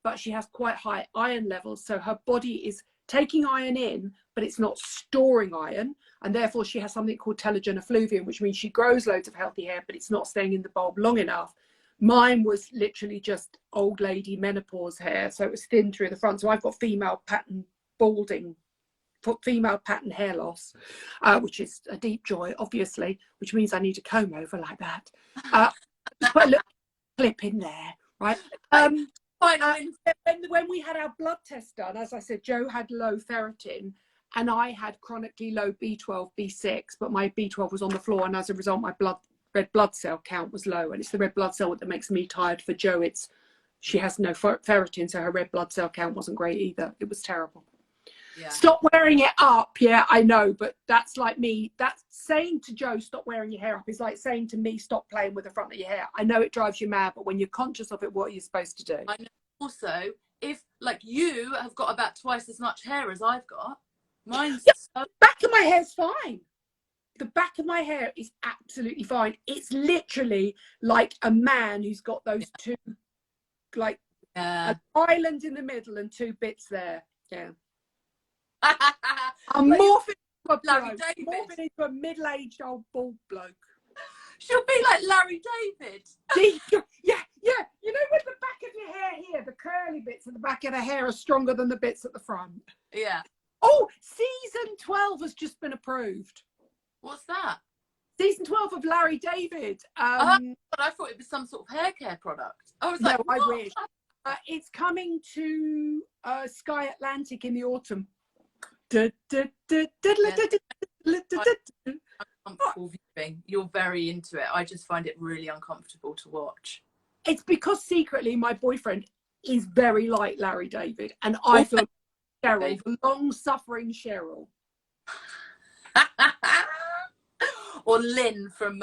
Speaker 1: but she has quite high iron levels. So her body is taking iron in, but it's not storing iron. And therefore she has something called telogen effluvium, which means she grows loads of healthy hair, but it's not staying in the bulb long enough. Mine was literally just old lady menopause hair. So it was thin through the front. So I've got female pattern balding, female pattern hair loss, which is a deep joy, obviously, which means I need a comb over like that. Just put a little clip in there, right? When we had our blood test done, as I said, Joe had low ferritin and I had chronically low B12, B6, but my B12 was on the floor, and as a result my red blood cell count was low, and it's the red blood cell that makes me tired. For Joe, she has no ferritin, so her red blood cell count wasn't great either. It was terrible. Yeah. Stop wearing it up. Yeah, I know, but that's like me. That's saying to Joe, stop wearing your hair up, is like saying to me, stop playing with the front of your hair. I know it drives you mad, but when you're conscious of it, what are you supposed to do?
Speaker 2: I know. Also, if like you have got about twice as much hair as I've got, mine's
Speaker 1: the back of my hair's fine. The back of my hair is absolutely fine. It's literally like a man who's got those two, like an island in the middle and 2 bits there. Yeah. I'm morphing a
Speaker 2: Larry
Speaker 1: bloke.
Speaker 2: David.
Speaker 1: Morphing into a middle-aged old bald bloke.
Speaker 2: She'll be like Larry David.
Speaker 1: Yeah. You know, with the back of your hair here, the curly bits at the back of the hair are stronger than the bits at the front.
Speaker 2: Yeah.
Speaker 1: Oh, season 12 has just been approved.
Speaker 2: What's that?
Speaker 1: Season 12 of Larry David.
Speaker 2: But I thought it was some sort of hair care product. I was like,
Speaker 1: no,
Speaker 2: what?
Speaker 1: I wish. It's coming to Sky Atlantic in the autumn. I'm
Speaker 2: uncomfortable viewing. You're very into it. I just find it really uncomfortable to watch.
Speaker 1: It's because secretly my boyfriend is very like Larry David, and I feel Cheryl, the long-suffering Cheryl.
Speaker 2: Or Lynn from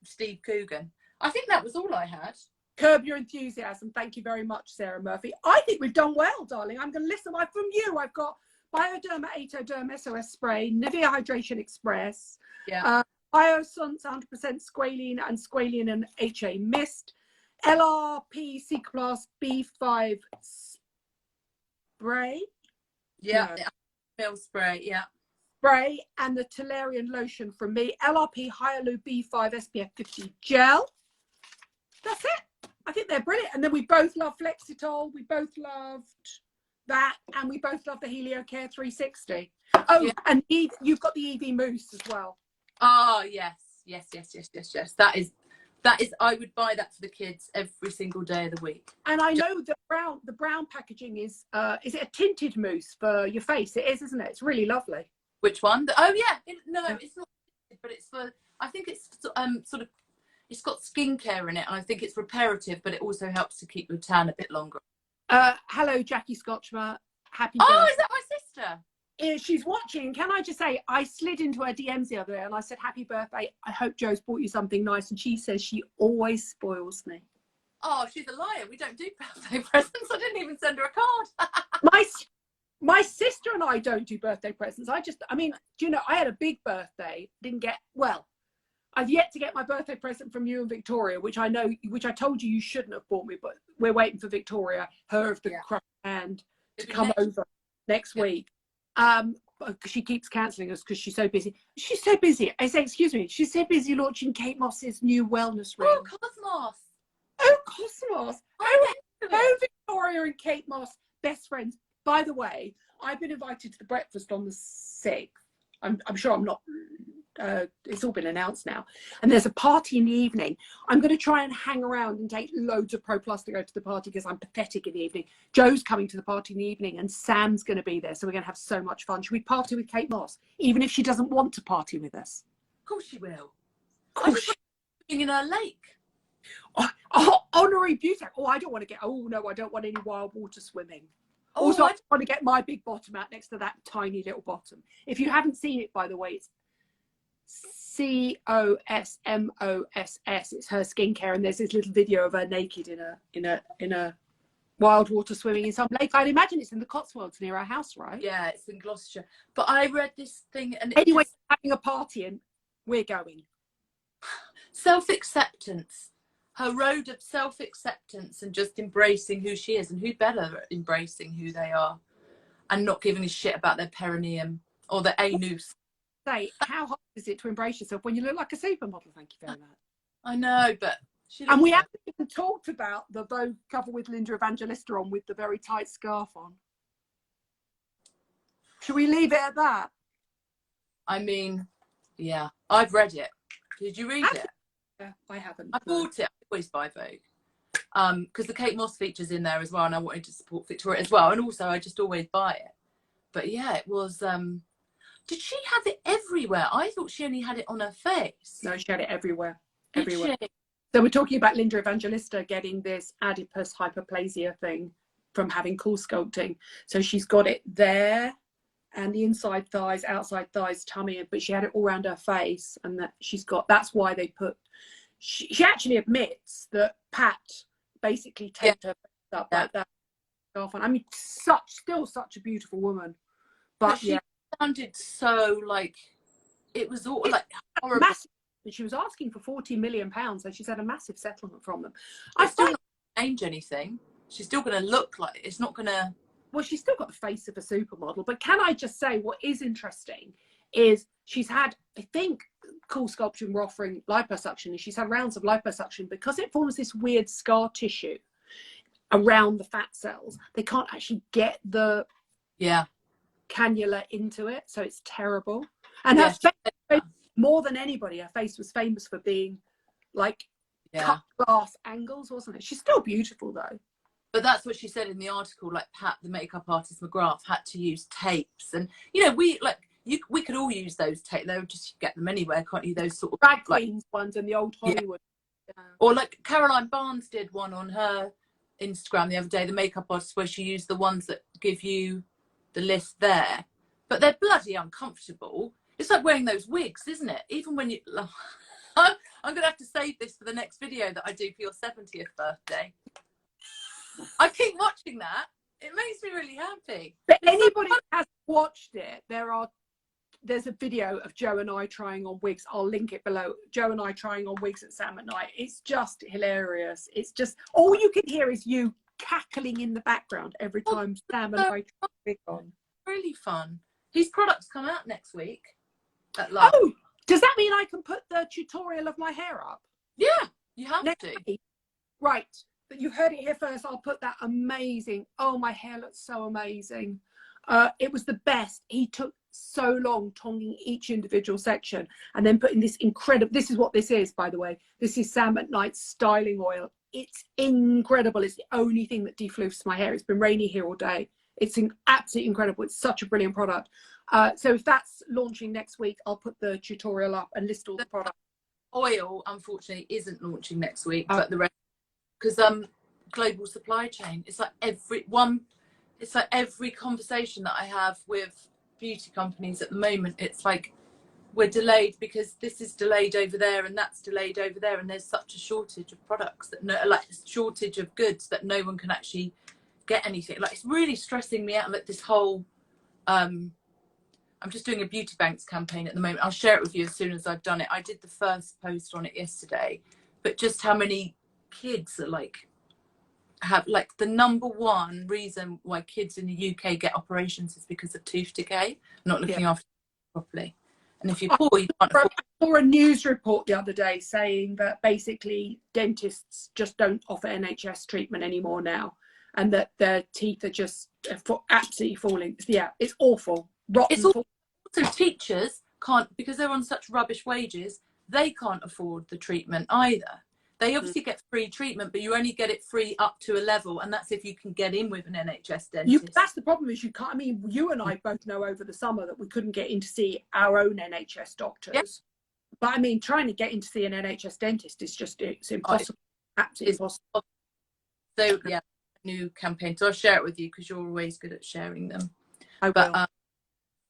Speaker 2: Steve Coogan. I think that was all I had.
Speaker 1: Curb Your Enthusiasm. Thank you very much, Sarah Murphy. I think we've done well, darling. I'm going to listen. From you, I've got Bioderma Atoderm SOS Spray, Nivea Hydration Express, Biosun's 100% Squalane and Squalane and HA Mist, LRP Cicaplast B5 Spray.
Speaker 2: Yeah, Mill spray, yeah.
Speaker 1: Spray, and the Toleriane lotion from me, LRP Hyalu B5 SPF50 gel. That's it. I think they're brilliant. And then we both love Flexitol. We both loved that, and we both love the HelioCare 360. Oh, yeah. And you've got the EV Mousse as well.
Speaker 2: Oh, yes. That is, I would buy that for the kids every single day of the week.
Speaker 1: And I know the brown packaging is it a tinted mousse for your face? It is, isn't it? It's really lovely.
Speaker 2: Which one? Oh, yeah. It's not, but it's for, I think it's sort of, it's got skincare in it, and I think it's reparative, but it also helps to keep your tan a bit longer.
Speaker 1: Hello, Jackie Scotchmer. Happy birthday.
Speaker 2: Oh, is that my sister?
Speaker 1: She's watching. Can I just say, I slid into her DMs the other day and I said, happy birthday. I hope Joe's bought you something nice. And she says she always spoils me.
Speaker 2: Oh, she's a liar. We don't do birthday presents. I didn't even send her a card.
Speaker 1: My sister and I don't do birthday presents. I mean, do you know, I had a big birthday. I've yet to get my birthday present from you and Victoria, which I told you shouldn't have bought me, but we're waiting for Victoria, her of the crushed hand, to come over next week. She keeps cancelling us because she's so busy. I say, excuse me, she's so busy launching Kate Moss's new wellness ring.
Speaker 2: Oh, Cosmos.
Speaker 1: Oh, Victoria and Kate Moss, best friends. By the way, I've been invited to the breakfast on the 6th. I'm sure I'm not. It's all been announced now. And there's a party in the evening. I'm going to try and hang around and take loads of Pro Plus to go to the party because I'm pathetic in the evening. Joe's coming to the party in the evening and Sam's going to be there. So we're going to have so much fun. Should we party with Kate Moss, even if she doesn't want to party with us?
Speaker 2: Of course she will.
Speaker 1: Of course she's
Speaker 2: in her lake.
Speaker 1: Honorary beauty. I don't want any wild water swimming.
Speaker 2: Oh,
Speaker 1: also, I want to get my big bottom out next to that tiny little bottom. If you haven't seen it, by the way, it's COSMOSS. It's her skincare, and there's this little video of her naked in a wild water swimming in some lake. I'd imagine it's in the Cotswolds near our house, right?
Speaker 2: Yeah, it's in Gloucestershire. But I read this thing, and
Speaker 1: anyway, having a party, and we're going.
Speaker 2: Self-acceptance. Her road of self-acceptance and just embracing who she is, and who better at embracing who they are and not giving a shit about their perineum or their anus.
Speaker 1: Say, how hard is it to embrace yourself when you look like a supermodel? Thank you very much.
Speaker 2: I know, but
Speaker 1: and we haven't even talked about the Vogue cover with Linda Evangelista on with the very tight scarf on. Should we leave it at that?
Speaker 2: I mean, yeah, I've read it. Did you read it?
Speaker 1: Yeah, I haven't.
Speaker 2: I bought it. I always buy Vogue because the Kate Moss feature's in there as well, and I wanted to support Victoria as well, and also I just always buy it. But yeah, it was. Did she have it everywhere? I thought she only had it on her face.
Speaker 1: No, she had it everywhere. Everywhere. So we're talking about Linda Evangelista getting this adipose hyperplasia thing from having cool sculpting. So she's got it there, and the inside thighs, outside thighs, tummy, but she had it all around her face, and that she's got. That's why they put. She actually admits that Pat basically taped her face up like that. I mean, still such a beautiful woman, but
Speaker 2: she sounded so like it was all like horrible.
Speaker 1: Massive. And she was asking for £40 million, so she's had a massive settlement from them.
Speaker 2: I still not change anything. She's still going to look like it's not going to.
Speaker 1: Well, she's still got the face of a supermodel. But can I just say what is interesting is she's had, I think, Cool Sculpting were offering liposuction, and she's had rounds of liposuction because it forms this weird scar tissue around the fat cells. They can't actually get the cannula into it, so it's terrible. And her face, more than anybody, her face was famous for being like cut glass angles, wasn't it? She's still beautiful though.
Speaker 2: But that's what she said in the article, like Pat, the makeup artist McGrath, had to use tapes. And, you know, we could all use those tapes. They would just get them anywhere, can't you? Those sort of
Speaker 1: drag queens ones and the old Hollywood.
Speaker 2: Yeah. Or like Caroline Barnes did one on her Instagram the other day, the makeup artist, where she used the ones that give you the list there. But they're bloody uncomfortable. It's like wearing those wigs, isn't it? Even when you... I'm going to have to save this for the next video that I do for your 70th birthday. I keep watching that. It makes me really happy.
Speaker 1: But anybody who has watched it, there's a video of Joe and I trying on wigs. I'll link it below. Joe and I trying on wigs at Sam at Night. It's just hilarious. It's just, all you can hear is you cackling in the background every time Sam and I try a wig on.
Speaker 2: Really fun. His products come out next week.
Speaker 1: Oh, does that mean I can put the tutorial of my hair up?
Speaker 2: Yeah, you have to.
Speaker 1: Week? Right. But you heard it here first. I'll put that amazing. Oh, my hair looks so amazing. It was the best. He took so long tonguing each individual section and then putting this incredible, this is what this is, by the way. This is Sam at Night styling oil. It's incredible. It's the only thing that defloofs my hair. It's been rainy here all day. It's absolutely incredible. It's such a brilliant product. So if that's launching next week, I'll put the tutorial up and list all the products.
Speaker 2: Oil, unfortunately, isn't launching next week, but the rest, because global supply chain. It's like every conversation that I have with beauty companies at the moment. It's like we're delayed because this is delayed over there and that's delayed over there, and there's such a shortage of products shortage of goods that no one can actually get anything. Like, it's really stressing me out. Like this whole I'm just doing a beauty banks campaign at the moment. I'll share it with you as soon as I've done it. I did the first post on it yesterday, but just how many kids are have the number one reason why kids in the UK get operations is because of tooth decay, not looking after properly. And if you're poor, you can't afford.
Speaker 1: I saw a news report the other day saying that basically dentists just don't offer NHS treatment anymore now, and that their teeth are just absolutely falling. Yeah, it's awful. Rotten.
Speaker 2: It's also teachers can't, because they're on such rubbish wages, they can't afford the treatment either. They obviously get free treatment, but you only get it free up to a level, and that's if you can get in with an NHS dentist.
Speaker 1: That's the problem, is you can't. I mean, you and I both know over the summer that we couldn't get in to see our own NHS doctors. Yep. But I mean, trying to get in to see an NHS dentist is just, it's impossible. Absolutely impossible.
Speaker 2: So yeah, new campaign. So I'll share it with you because you're always good at sharing them.
Speaker 1: I will.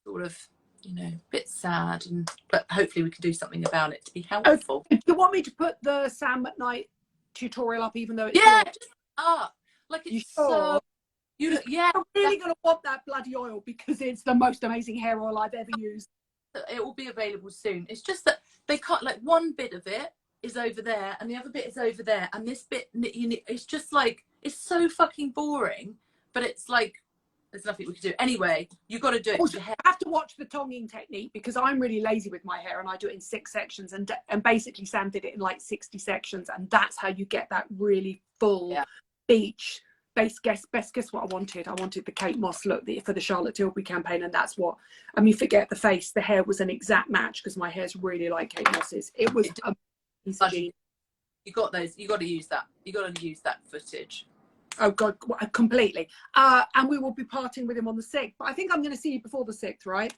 Speaker 2: Sort of, you know, a bit sad, but hopefully we can do something about it to be helpful.
Speaker 1: Do you want me to put the Sam at Night tutorial up, even though it's
Speaker 2: just up? Like, it's
Speaker 1: I'm really
Speaker 2: going
Speaker 1: to want that bloody oil because it's the most amazing hair oil I've ever used.
Speaker 2: It will be available soon. It's just that they can't, like, one bit of it is over there and the other bit is over there, and this bit, it's just like, it's so fucking boring, but it's like, there's nothing we can do. Anyway, you've got to do it.
Speaker 1: Also, I have to watch the tonguing technique because I'm really lazy with my hair and I do it in 6 sections, and basically Sam did it in like 60 sections, and that's how you get that really full beach best guess what I wanted. I wanted the Kate Moss look for the Charlotte Tilbury campaign, and that's what, I mean, forget the face, the hair was an exact match because my hair's really like Kate Moss's. It was
Speaker 2: you got those, you got to use that footage.
Speaker 1: Oh God, completely. And we will be parting with him on the 6th. But I think I'm going to see you before the 6th, right?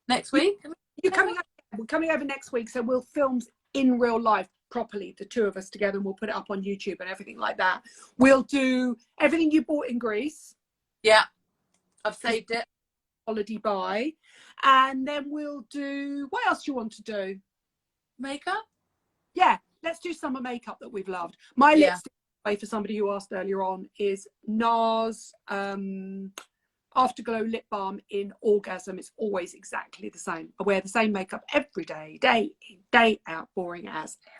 Speaker 2: Next week?
Speaker 1: You're coming over. We're coming over next week, so we'll film in real life properly, the two of us together, and we'll put it up on YouTube and everything like that. We'll do everything you bought in Greece.
Speaker 2: Yeah, I've saved it.
Speaker 1: Holiday buy. And then we'll do, what else do you want to do?
Speaker 2: Makeup?
Speaker 1: Yeah, let's do summer makeup that we've loved. My lipstick, for somebody who asked earlier on, is NARS Afterglow Lip Balm in Orgasm. It's always exactly the same. I wear the same makeup every day, day in, day out, boring as ever.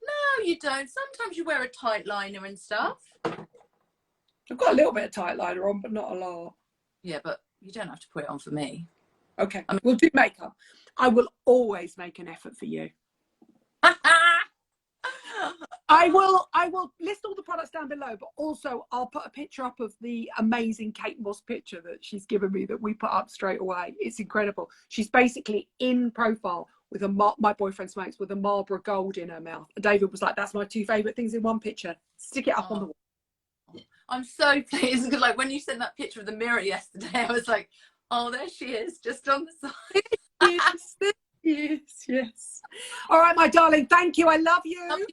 Speaker 2: No, you don't. Sometimes you wear a tight liner and stuff.
Speaker 1: I've got a little bit of tight liner on, but not a lot.
Speaker 2: Yeah, but you don't have to put it on for me.
Speaker 1: Okay,
Speaker 2: I mean,
Speaker 1: we'll do makeup. I will always make an effort for you. I will list all the products down below, but also I'll put a picture up of the amazing Kate Moss picture that she's given me that we put up straight away. It's incredible. She's basically in profile with my boyfriend smokes with a Marlboro Gold in her mouth. And David was like, that's my 2 favourite things in one picture. Stick it up on the wall.
Speaker 2: I'm so pleased because like when you sent that picture of the mirror yesterday, I was like, oh, there she is, just on the side.
Speaker 1: Yes, yes, yes. All right, my darling. Thank you. I love you.
Speaker 2: Love you.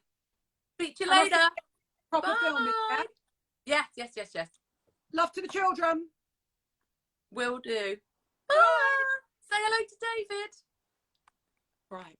Speaker 2: Speak to you later.
Speaker 1: Proper
Speaker 2: Bye.
Speaker 1: filming. Yeah?
Speaker 2: Yes.
Speaker 1: Love to the children.
Speaker 2: Will do. Bye. Say hello to David.
Speaker 1: Right.